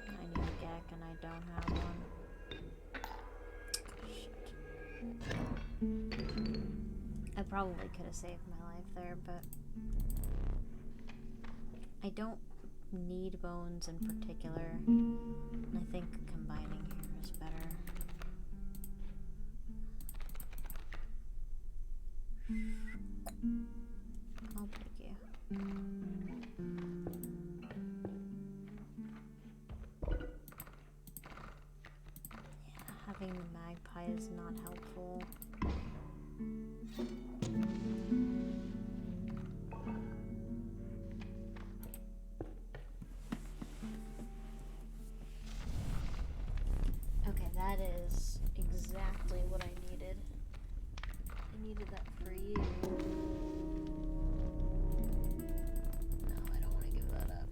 I need a gag and I don't have one. Shit. I probably could have saved my life there, but I don't need bones in particular. And I think combining here is better. I'll take you. Yeah, having the magpie is not helpful. Okay, that is exactly what I needed. I needed that for you. No, I don't want to give that up.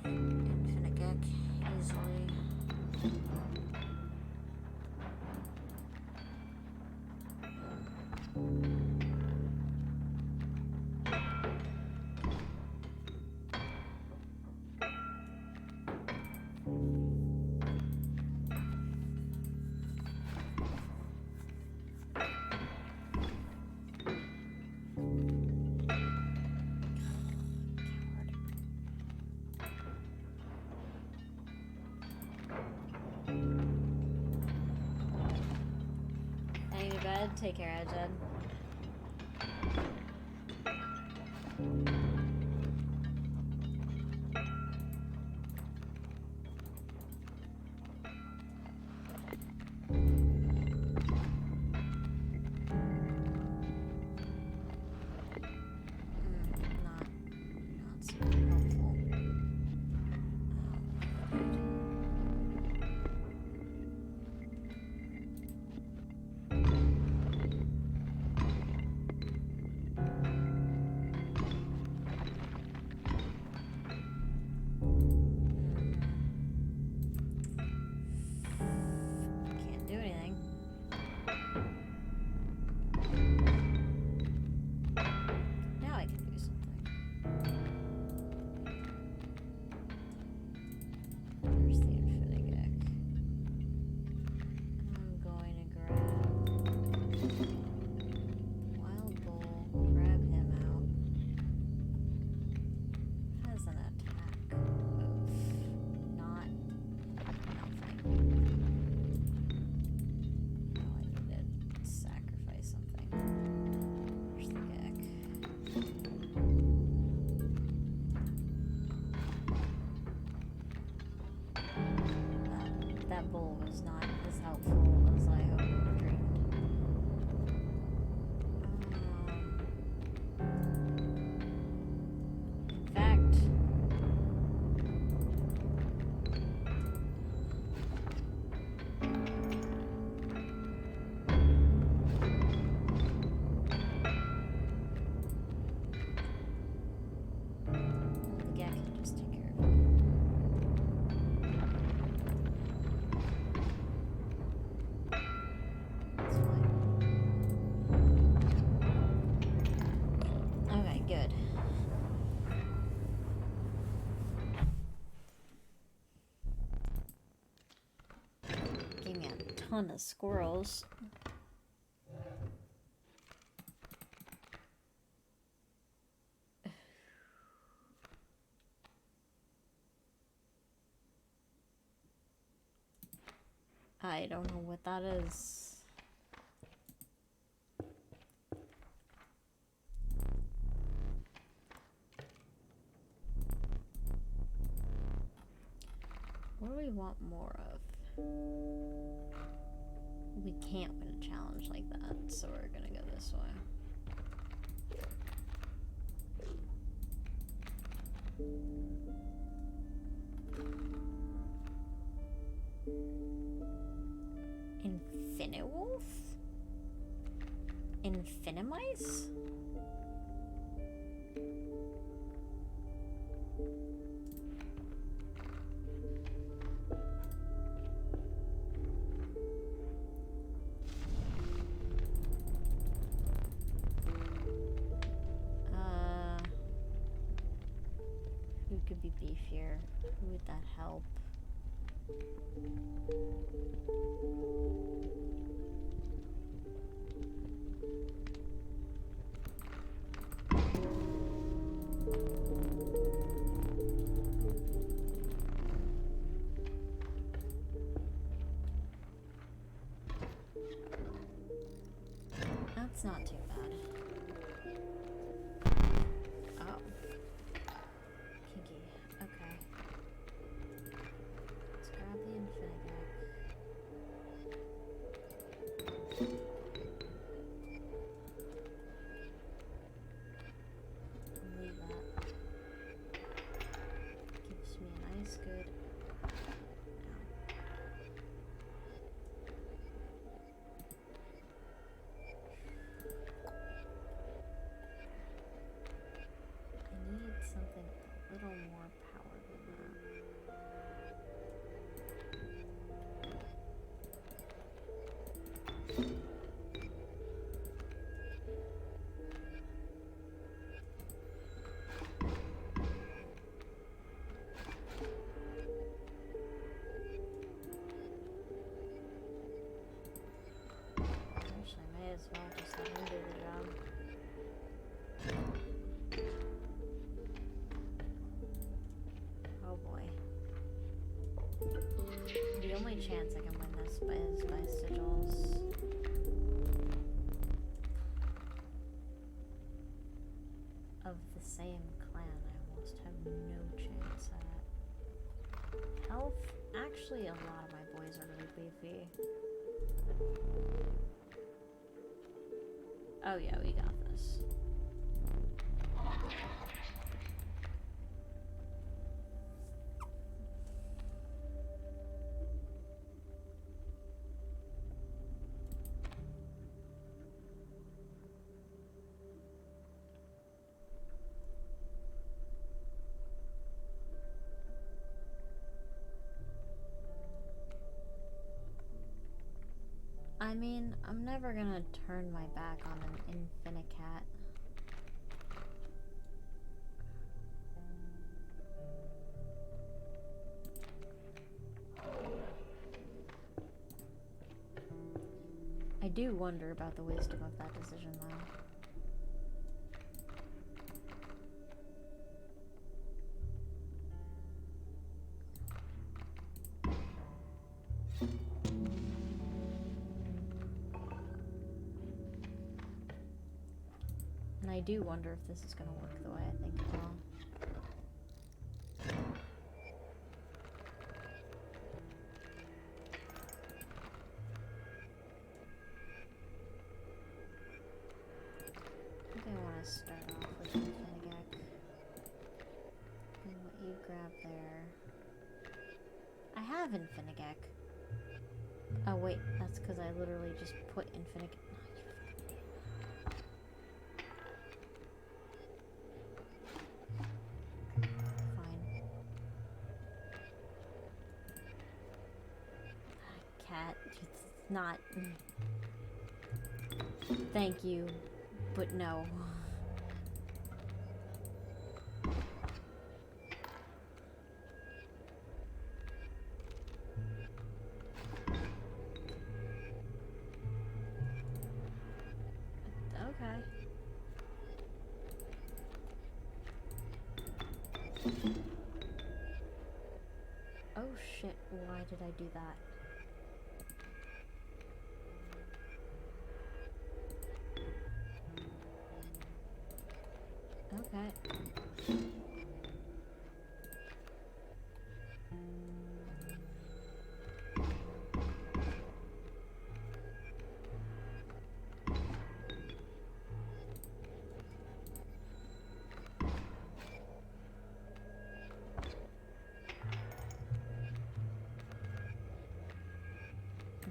Infinite Gek, easily. Heading to bed. Take care, Jed. Not super helpful. that bowl was not as helpful as I hoped or dreamed. In fact, the cat can just take care of it. That's fine. Okay, good. Gave me a ton of squirrels. I don't know what that is. What do we want more of? We can't win a challenge like that, so we're gonna go this way. Infinitewolf? Infinimice? Who could be beefier? Who would that help? That's not too bad. Oh. Kinky. Okay. Let's grab the Infinigac. Leave that. Gives me a nice good... I need something a little more power than that. Actually, I may as well just let him do the job. Oh boy. The only chance I can win this is by sigils. Of the same clan, I almost have no chance at. Health? Actually, a lot of my boys are really beefy. Oh yeah, we got this. I mean, I'm never gonna turn my back on an Infinicat. I do wonder about the wisdom of that decision, though. And I do wonder if this is going to work the way I think it will. grab there. I have Infinigek. Oh wait, that's because I literally just put Infinigek. Fine. Cat, it's not. Thank you, but no. Okay. Oh shit, why did I do that? Okay.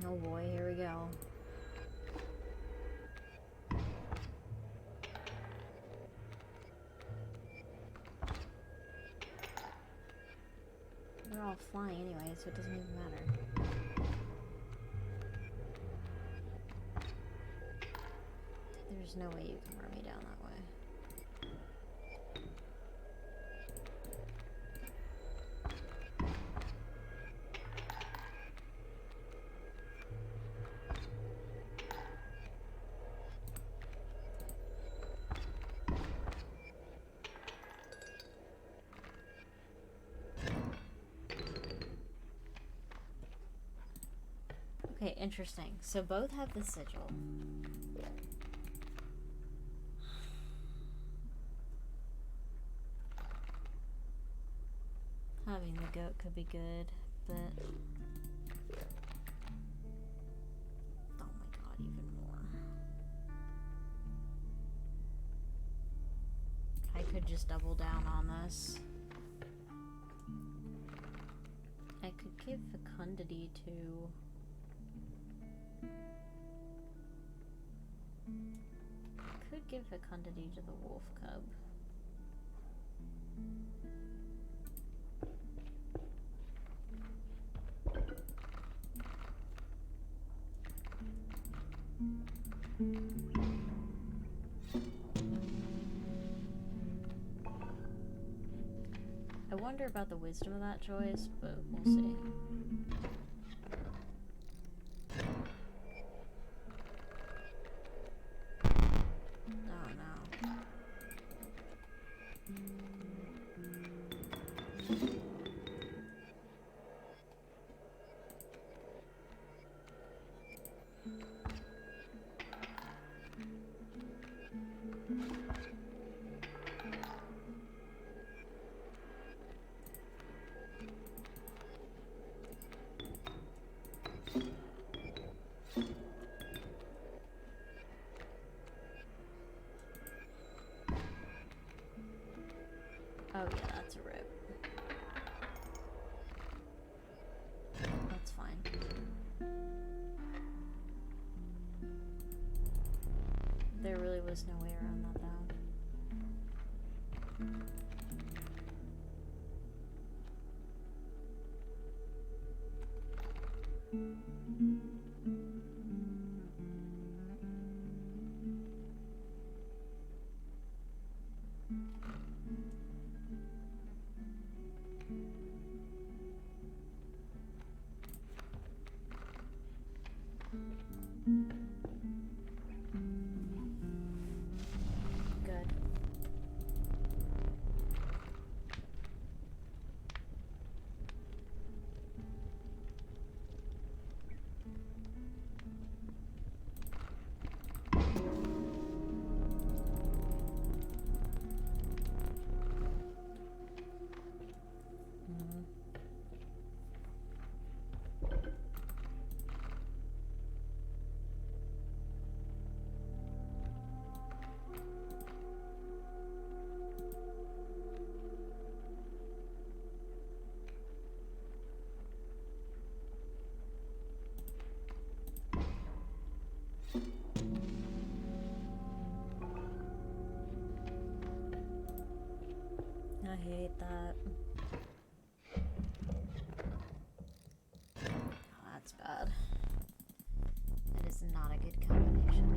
Oh boy, here we go. They're all flying anyway, so it doesn't even matter. There's no way you can run me down that way. Okay, interesting. So both have the sigil. Having the goat could be good, but... Oh my god, even more. I could just double down on this. I could give fecundity to... Could give fecundity to the wolf cub. I wonder about the wisdom of that choice, but we'll see. Oh no. Oh yeah, that's a rip. That's fine. There really was no way around that though. Good. hate that. Oh, that's bad. That is not a good combination.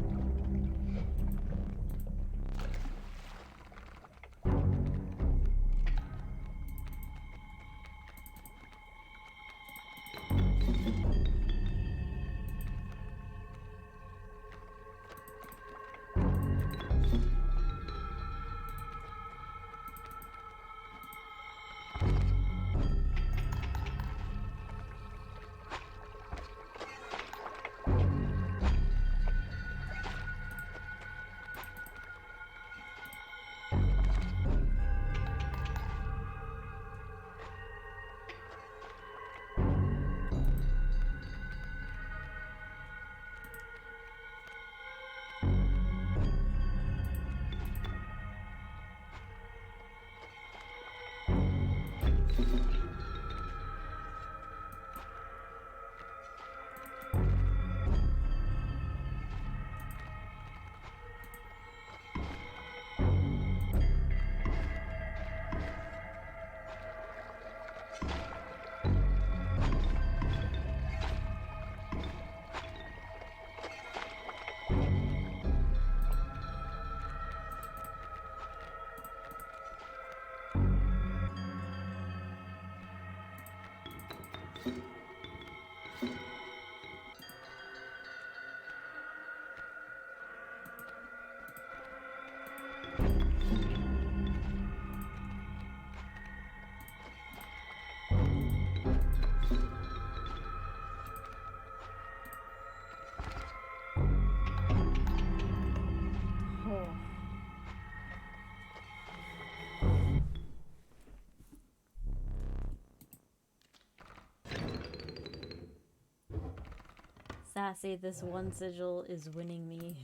Sassy, this one sigil is winning me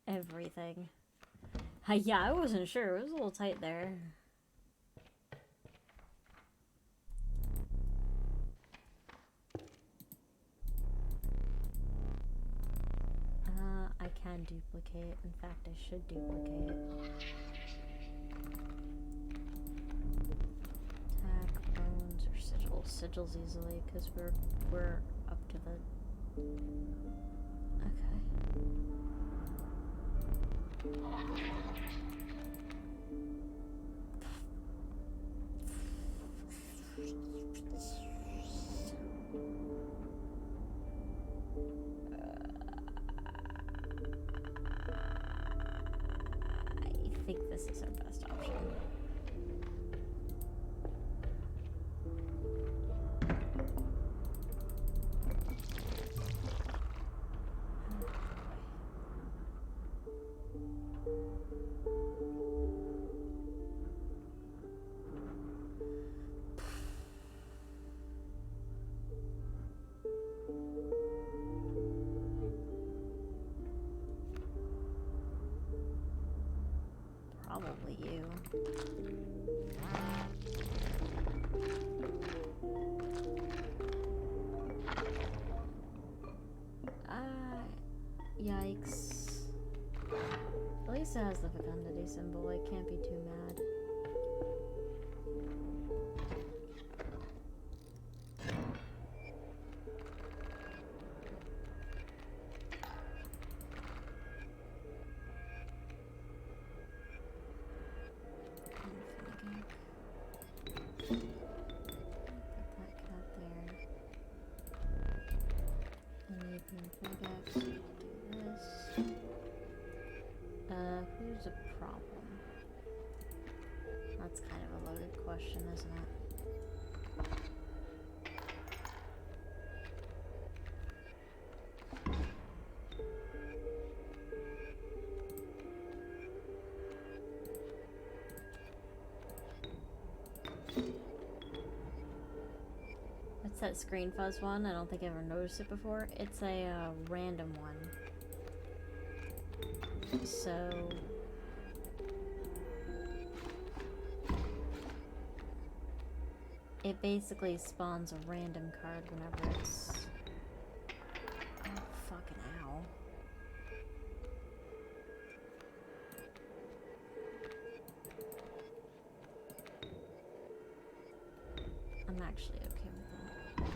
everything. Yeah, I wasn't sure. It was a little tight there. I can duplicate. In fact, I should duplicate. Attack, bones, or sigils. Sigils easily, because we're up to the... Okay. I think this is our best option. Probably you. Yikes. At least it has the fecundity symbol. I can't be too mad. Who's a problem? That's kind of a loaded question, isn't it? What's that screen fuzz one? I don't think I ever noticed it before. It's a random one. So... it basically spawns a random card whenever it's... oh, fucking ow. I'm actually okay with that.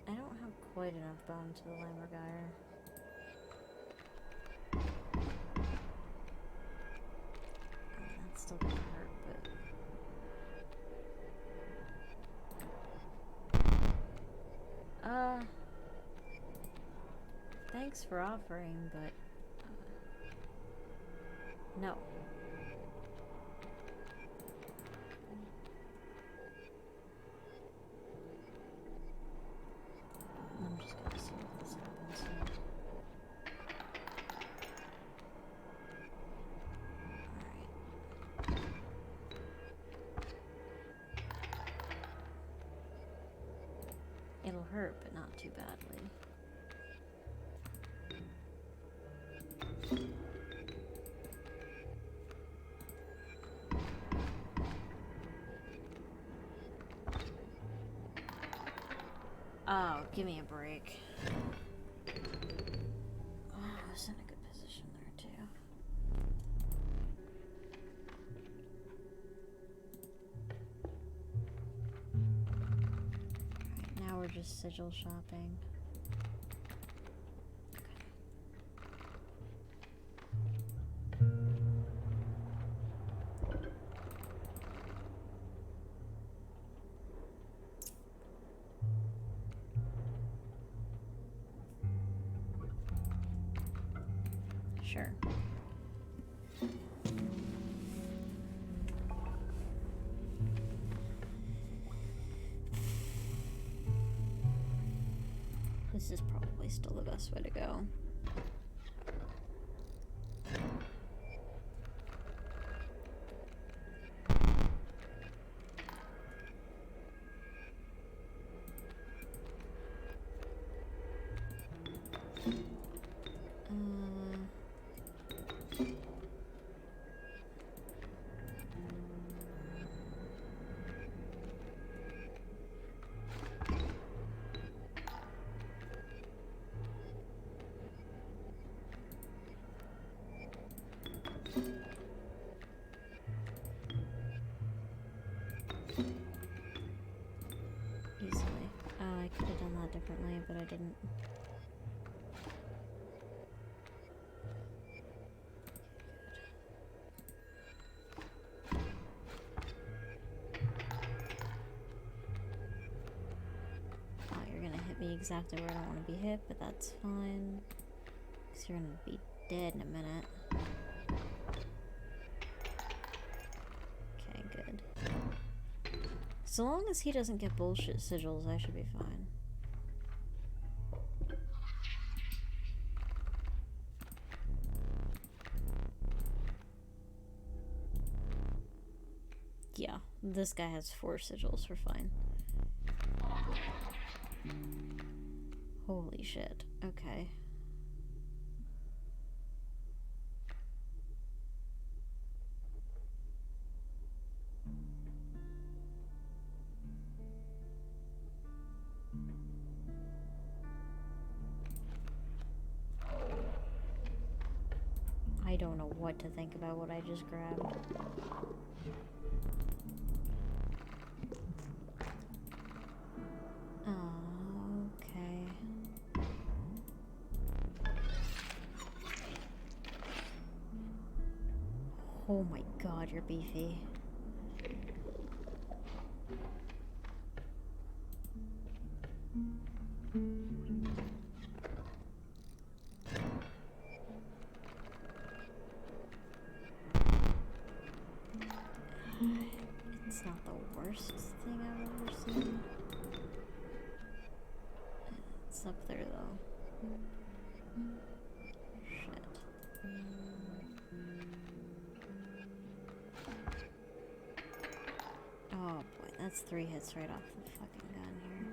I don't have quite enough bone to the Lammergeier. That's still gonna hurt, but... thanks for offering, but... no. I'm just gonna see if this happens here. Alright. It'll hurt, but not too badly. Oh, give me a break. Oh, I was in a good position there, too. Alright, now we're just sigil shopping. Sure. This is probably still the best way to go. Easily. Oh, I could have done that differently, but I didn't. Oh, you're gonna hit me exactly where I don't want to be hit, but that's fine. Because you're gonna be dead in a minute. Okay, good. So long as he doesn't get bullshit sigils, I should be fine. Yeah, this guy has 4 sigils, we're fine. Holy shit, okay. I don't know what to think about what I just grabbed. Okay. Oh my god, you're beefy. It's not the worst thing I've ever seen. It's up there though. Shit. Oh boy, that's 3 hits right off the fucking gun here.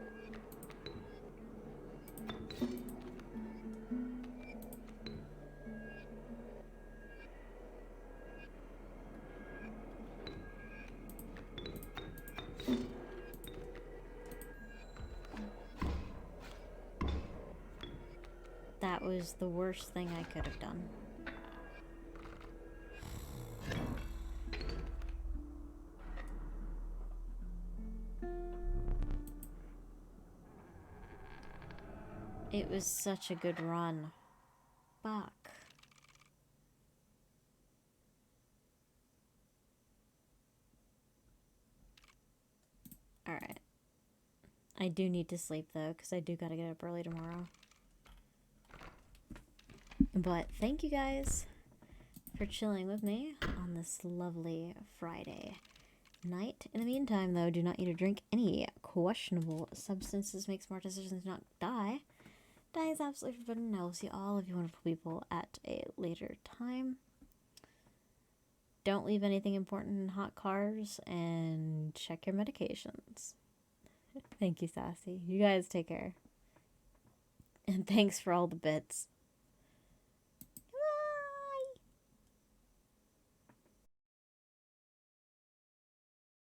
was the worst thing I could have done. It was such a good run. Fuck. Alright. I do need to sleep, though, because I do gotta get up early tomorrow. But thank you guys for chilling with me on this lovely Friday night. In the meantime, though, do not eat or drink any questionable substances. Make smart decisions, not die. Dying is absolutely forbidden. I will see all of you wonderful people at a later time. Don't leave anything important in hot cars, and check your medications. Thank you, Sassy. You guys take care. And thanks for all the bits.